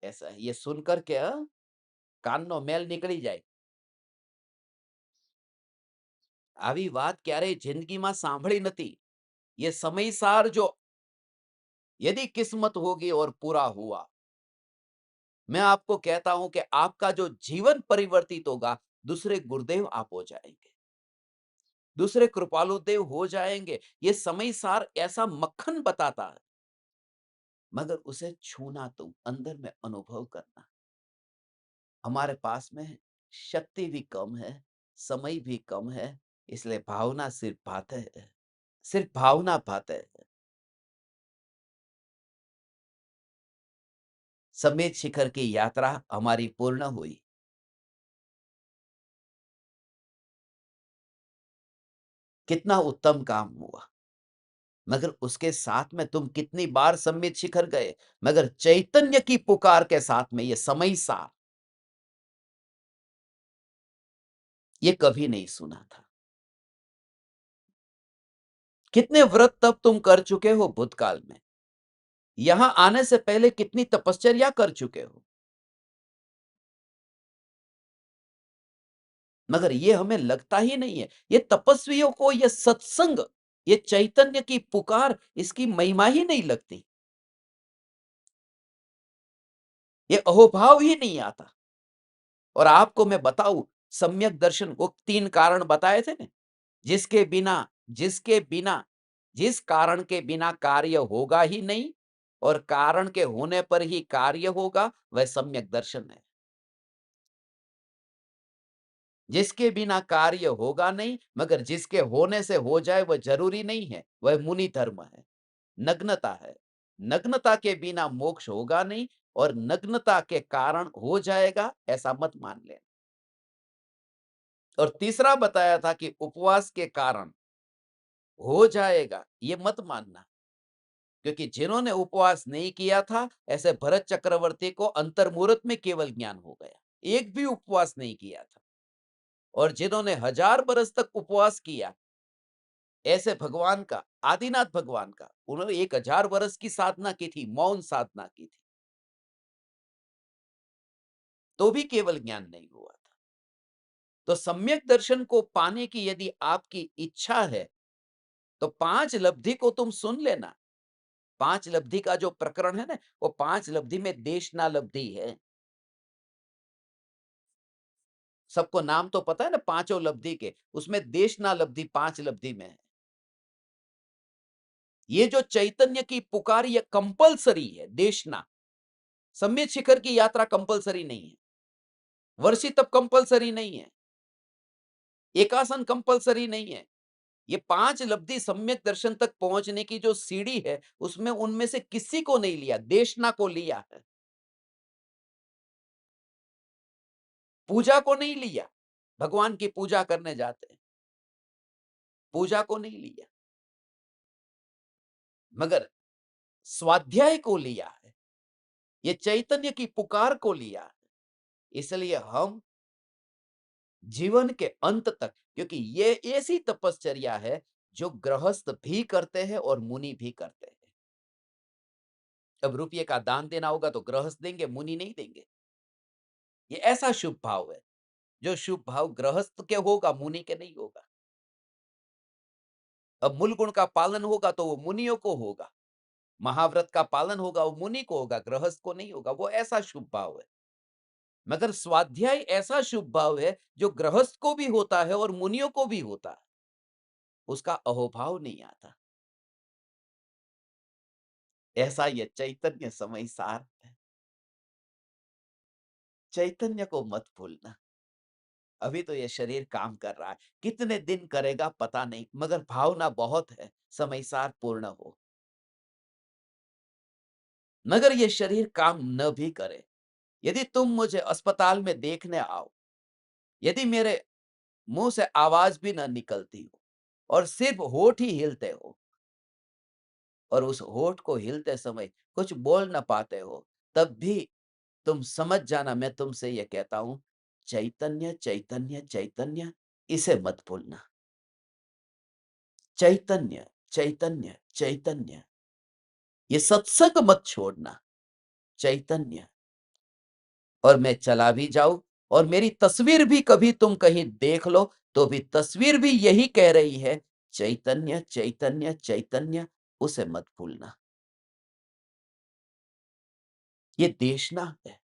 ऐसा है, ये सुनकर के કાનનો મેલ નીકળી જાય, આવી વાત ક્યારેય જિંદગીમાં સાંભળી નથી। ये समयसार जो यदि किस्मत होगी और पूरा हुआ, मैं आपको कहता हूं कि आपका जो जीवन परिवर्तित होगा, दूसरे गुरुदेव आप हो जाएंगे, दूसरे कृपालु देव हो जाएंगे। ये समयसार ऐसा मक्खन बताता है, मगर उसे छूना तुम, अंदर में अनुभव करना। हमारे पास में शक्ति भी कम है, समय भी कम है, इसलिए भावना सिर्फ बात है, सिर्फ भावना बात है। समेत शिखर की यात्रा हमारी पूर्ण हुई। कितना उत्तम काम हुआ, मगर उसके साथ में तुम कितनी बार समेत शिखर गए, मगर चैतन्य की पुकार के साथ में ये समय सार, ये कभी नहीं सुना था। कितने व्रत तप तुम कर चुके हो भूतकाल में? यहां आने से पहले कितनी तपश्चर्या कर चुके हो? मगर ये हमें लगता ही नहीं है। ये तपस्वियों को ये सत्संग, ये चैतन्य की पुकार, इसकी महिमा ही नहीं लगती। ये अहोभाव ही नहीं आता। और आपको मैं बताऊं, सम्यक दर्शन को 3 कारण बताए थे ना, जिसके बिना जिसके बिना जिस कारण के बिना कार्य होगा ही नहीं और कारण के होने पर ही कार्य होगा, वह सम्यक दर्शन है। जिसके बिना कार्य होगा नहीं, मगर जिसके होने से हो जाए वह जरूरी नहीं है, वह मुनि धर्म है, नग्नता है। नग्नता के बिना मोक्ष होगा नहीं और नग्नता के कारण हो जाएगा, ऐसा मत मान लेना। और तीसरा बताया था कि उपवास के कारण हो जाएगा, ये मत मानना। क्योंकि जिन्होंने उपवास नहीं किया था, ऐसे भरत चक्रवर्ती को अंतर्मुहूर्त में केवल ज्ञान हो गया। एक भी उपवास नहीं किया था। और जिन्होंने 1000 बरस तक उपवास किया, ऐसे भगवान का, आदिनाथ भगवान का, उन्होंने 1000 बरस की साधना की थी, मौन साधना की थी, तो भी केवल ज्ञान नहीं हुआ था। तो सम्यक दर्शन को पाने की यदि आपकी इच्छा है, तो 5 लब्धि को तुम सुन लेना। 5 लब्धि का जो प्रकरण है ना, वो 5 लब्धि में देशना लब्धि है। सबको नाम तो पता है ना पांचों लब्धि के, उसमें देशना लब्धि 5 लब्धि में है। ये जो चैतन्य की पुकार, ये कंपलसरी है। देशना, सम्यक शिखर की यात्रा कंपलसरी नहीं है, वर्षी तप कंपलसरी नहीं है, एकासन कंपलसरी नहीं है। ये 5 लब्धि सम्यक दर्शन तक पहुंचने की जो सीढ़ी है, उसमें उनमें से किसी को नहीं लिया, देशना को लिया है। पूजा को नहीं लिया, भगवान की पूजा करने जाते हैं, पूजा को नहीं लिया, मगर स्वाध्याय को लिया है, ये चैतन्य की पुकार को लिया है। इसलिए हम जीवन के अंत तक, क्योंकि ये ऐसी तपश्चर्या है जो गृहस्थ भी करते हैं और मुनि भी करते हैं। अब रुपये का दान देना होगा तो गृहस्थ देंगे, मुनि नहीं देंगे। ये ऐसा शुभ भाव है, जो शुभ भाव गृहस्थ के होगा, मुनि के नहीं होगा। अब मूल गुण का पालन होगा तो वो मुनियों को होगा, महाव्रत का पालन होगा वो मुनि को होगा, गृहस्थ को नहीं होगा। वो ऐसा शुभ भाव है। मगर स्वाध्याय ऐसा शुभ भाव है जो गृहस्थ को भी होता है और मुनियों को भी होता है, उसका अहोभाव नहीं आता। ऐसा ये चैतन्य समय सार है। चैतन्य को मत भूलना। अभी तो ये शरीर काम कर रहा है, कितने दिन करेगा पता नहीं, मगर भावना बहुत है, समय सार पूर्ण हो। मगर ये शरीर काम न भी करे, यदि तुम मुझे अस्पताल में देखने आओ, यदि मेरे मुंह से आवाज भी न निकलती हो और सिर्फ होठ ही हिलते हो, और उस होठ को हिलते समय कुछ बोल ना पाते हो, तब भी तुम समझ जाना मैं तुमसे ये कहता हूं, चैतन्य चैतन्य चैतन्य, इसे मत भूलना। चैतन्य चैतन्य चैतन्य, ये सत्संग मत छोड़ना। चैतन्य। और मैं चला भी जाऊं और मेरी तस्वीर भी कभी तुम कहीं देख लो, तो भी तस्वीर भी यही कह रही है, चैतन्य चैतन्य चैतन्य, उसे मत भूलना। ये देशना है,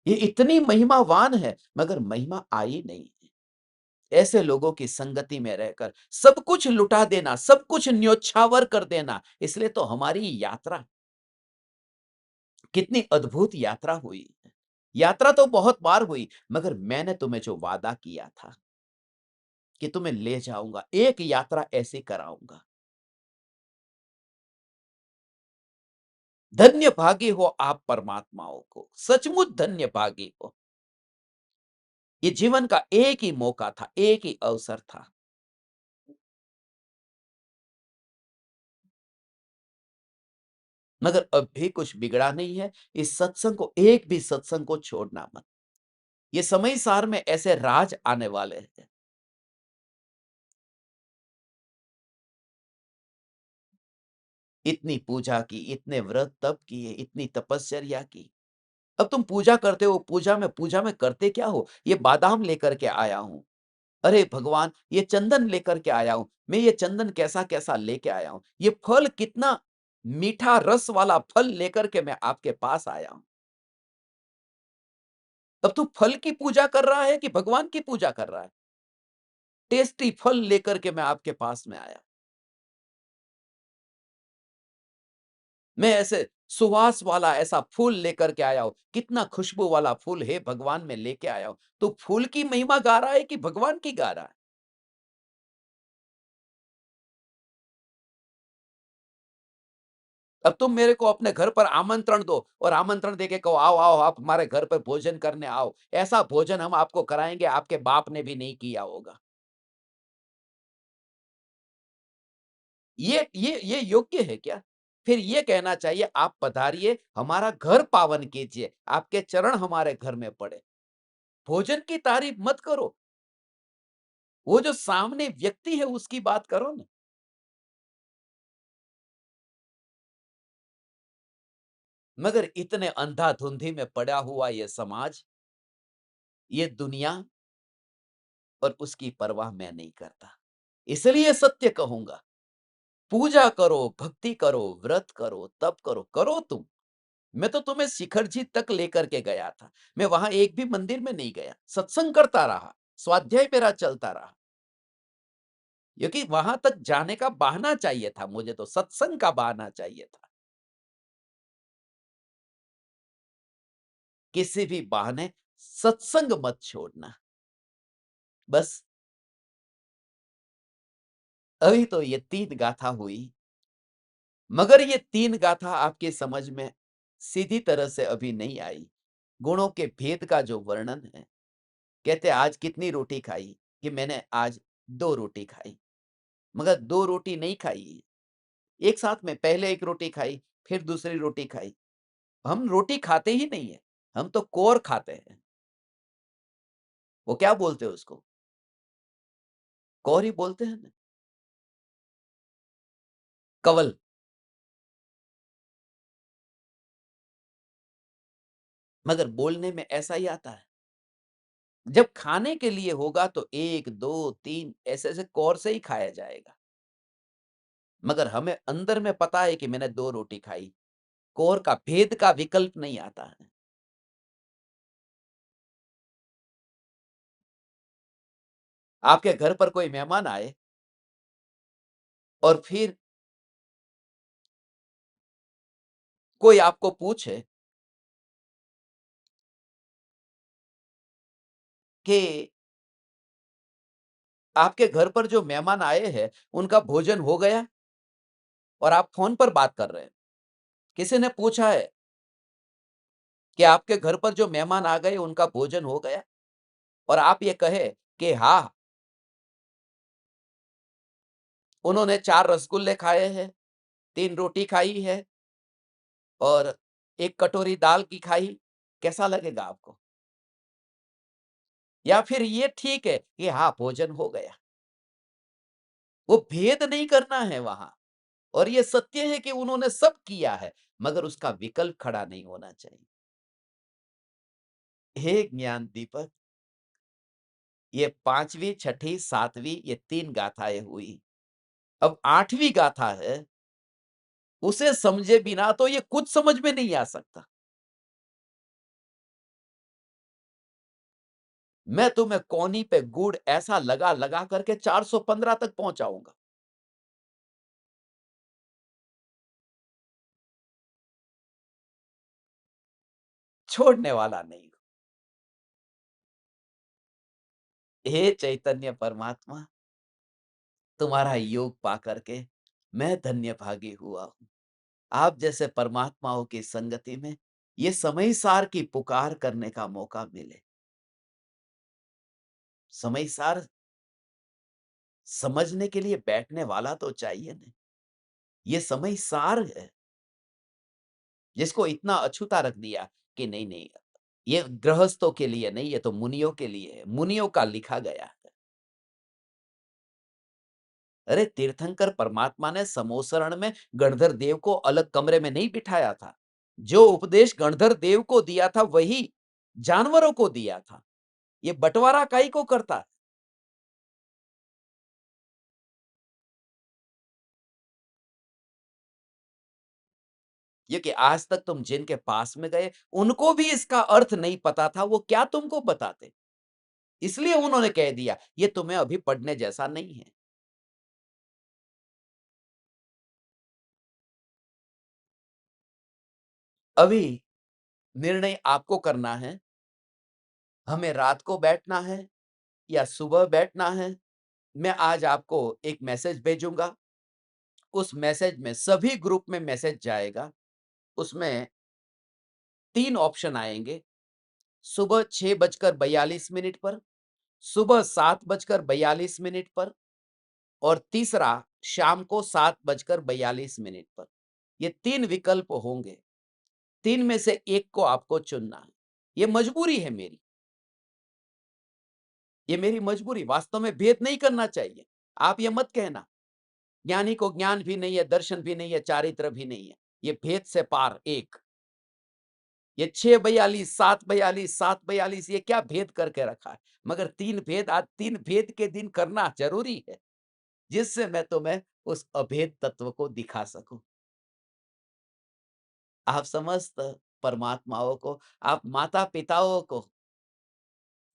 ये इतनी महिमावान है, मगर महिमा आई नहीं है। ऐसे लोगों की संगति में रहकर सब कुछ लुटा देना, सब कुछ न्योछावर कर देना, इसलिए तो हमारी यात्रा कितनी अद्भुत यात्रा हुई। यात्रा तो बहुत बार हुई, मगर मैंने तुम्हें जो वादा किया था कि तुम्हें ले जाऊंगा, एक यात्रा ऐसी कराऊंगा। धन्य भागी हो आप परमात्माओं को, सचमुच धन्य भागी हो। ये जीवन का एक ही मौका था, एक ही अवसर था। मगर अब भी कुछ बिगड़ा नहीं है। इस सत्संग को, एक भी सत्संग को छोड़ना मत। ये समय सार में ऐसे राज आने वाले हैं। इतनी पूजा की, इतने व्रत तप किए, इतनी तपश्चर्या की। अब तुम पूजा करते हो, पूजा में करते क्या हो? ये बादाम लेकर के आया हूँ। अरे भगवान! ये चंदन लेकर के आया हूँ। मैं ये चंदन कैसा-कैसा लेके आया हूँ। ये फल कितना मीठा रस वाला फल लेकर के मैं आपके पास आया हूँ। अब तू फल की पूजा कर रहा है कि भगवान की पूजा कर रहा है? टेस्टी फल लेकर के मैं आपके पास में आया। मैं ऐसे सुवास वाला ऐसा फूल लेकर के आया हूँ। कितना खुशबू वाला फूल हे भगवान मैं लेके आया हूँ। तू फूल की महिमा गा रहा है कि भगवान की गा रहा है? अब तुम मेरे को अपने घर पर आमंत्रण दो और आमंत्रण देके कहो आओ, आओ आप हमारे घर पर भोजन करने आओ। ऐसा भोजन हम आपको कराएँगे आपके बाप ने भी नहीं किया होगा। ये योग्य है क्या? फिर ये कहना चाहिए आप पधारिए, हमारा घर पावन कीजिए, आपके चरण हमारे घर में पड़े। भोजन की तारीफ मत करो, वो जो सामने व्यक्ति है उसकी बात करो ना। मगर इतने अंधाधुंधी में पड़ा हुआ ये समाज, ये दुनिया और उसकी परवाह मैं नहीं करता। इसलिए सत्य कहूँगा, पूजा करो, भक्ति करो, व्रत करो, तप करो, करो तुम। मैं तो तुम्हें शिखर जी तक लेकर के गया था। मैं वहाँ एक भी मंदिर में नहीं गया। सत्संग करता रहा, स्वाध्याय मेरा चलता रहा। क्योंकि वहाँ तक जाने का बहाना चाहिए था मुझे तो सत्संग का बहाना चाहिए था। किसी भी बहाने सत्संग मत छोड़ना। बस अभी तो ये 3 गाथा हुई, मगर ये 3 गाथा आपकी समझ में सीधी तरह से अभी नहीं आई। गुणों के भेद का जो वर्णन है, कहते आज कितनी रोटी खाई? कि मैंने आज 2 रोटी खाई। मगर 2 रोटी नहीं खाई, एक साथ में पहले 1 रोटी खाई, फिर दूसरी रोटी खाई। हम रोटी खाते ही नहीं है, हम तो कोर खाते हैं। वो क्या बोलते हैं उसको? कौर ही बोलते हैं ना, कवल। मगर बोलने में ऐसा ही आता है। जब खाने के लिए होगा तो 1, 2, 3 ऐसे-ऐसे कौर से ही खाया जाएगा। मगर हमें अंदर में पता है कि मैंने 2 रोटी खाई, कौर का भेद का विकल्प नहीं आता है। आपके घर पर कोई मेहमान आए और फिर कोई आपको पूछे कि आपके घर पर जो मेहमान आए हैं, उनका भोजन हो गया? और आप फ़ोन पर बात कर रहे हैं। किसी ने पूछा है कि आपके घर पर जो मेहमान आ गए, उनका भोजन हो गया? और आप ये कहे कि हाँ, उन्होंने 4 रसगुल्ले खाए हैं, 3 रोटी खाई है और 1 कटोरी दाल की खाई, कैसा लगेगा आपको? या फिर ये ठीक है कि हाँ, भोजन हो गया। वो भेद नहीं करना है वहाँ और ये सत्य है कि उन्होंने सब किया है, मगर उसका विकल्प खड़ा नहीं होना चाहिए। हे ज्ञान दीपक, ये 5वीं, 6ठी, 7वीं ये 3 गाथाएँ हुई। अब 8वीं गाथा है, उसे समझे बिना तो ये कुछ समझ में नहीं आ सकता। मैं तुम्हें कोनी पे गुड़ ऐसा लगा-लगा करके 415 तक पहुँचाऊँगा। छोड़ने वाला नहीं हूँ। हे चैतन्य परमात्मा, तुम्हारा योग पा कर के मैं धन्य भागी हुआ हूँ। आप जैसे परमात्माओं की संगति में ये समय-सार की पुकार करने का मौका मिले। समय-सार समझने के लिए बैठने वाला तो चाहिए ना। ये समय-सार है, जिसको इतना अछूता रख दिया कि नहीं, नहीं, ये गृहस्थों के लिए नहीं, ये तो मुनियों के लिए है। मुनियों का लिखा गया है। अरे तीर्थंकर परमात्मा ने समोसरण में गणधर देव को अलग कमरे में नहीं बिठाया था। जो उपदेश गणधर देव को दिया था वही जानवरों को दिया था। ये बंटवारा काई को करता है? ये कि आज तक तुम जिनके पास में गए, उनको भी इसका अर्थ नहीं पता था, वो क्या तुमको बताते? इसलिए उन्होंने कह दिया, ये तुम्हें अभी पढ़ने जैसा नहीं है। अभी निर्णय आपको करना है, हमें रात को बैठना है या सुबह बैठना है। मैं आज आपको एक मैसेज भेजूँगा, उस मैसेज में सभी ग्रुप में मैसेज जाएगा, उसमें 3 ऑप्शन आएँगे, सुबह 6:42 पर, सुबह 7:42 पर और तीसरा शाम को 7:42 पर। ये 3 विकल्प होंगे, 3 में से एक को आपको चुनना है। ये मजबूरी है मेरी। ये मेरी मजबूरी, वास्तव में भेद नहीं करना चाहिए। आप ये मत कहना, ज्ञानी को ज्ञान भी नहीं है, दर्शन भी नहीं है, चारित्र भी नहीं है। ये भेद से पार एक। ये 6:42, 7:42, 7:42 ये क्या भेद करके रखा है? मगर 3 भेद, आज 3 भेद के दिन करना ज़रूरी है, जिससे मैं तुम्हें उस अभेद तत्व को दिखा सकूँ। आप समस्त परमात्माओं को, आप माता-पिताओं को,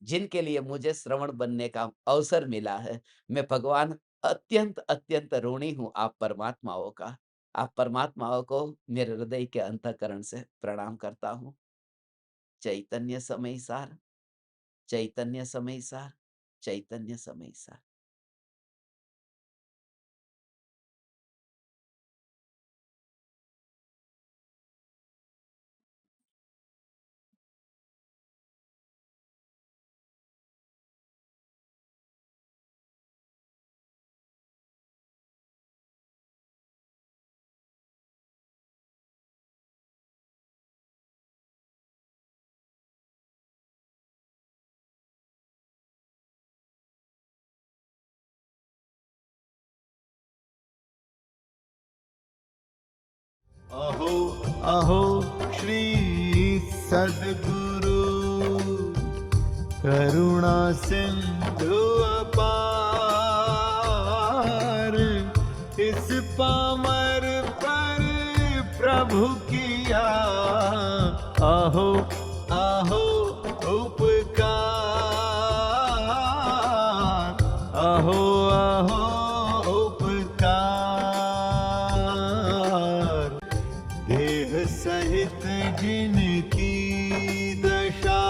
जिनके लिए मुझे श्रवण बनने का अवसर मिला है, मैं भगवान अत्यंत ऋणी हूँ आप परमात्माओं का। आप परमात्माओं को मेरे हृदय के अंतःकरण से प्रणाम करता हूँ। चैतन्य समय सार, चैतन्य समय सार, चैतन्य समय सार। अहो अहो श्री सद्गुरु करुणा सिंधु अपार, इस पामर पर प्रभु किया अहो अहो उपकार, अहो अहो उपकार। देह सहित जिनकी दशा,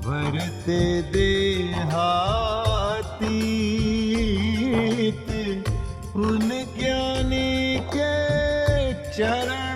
वरते देहातीत, उन ज्ञानी के चरण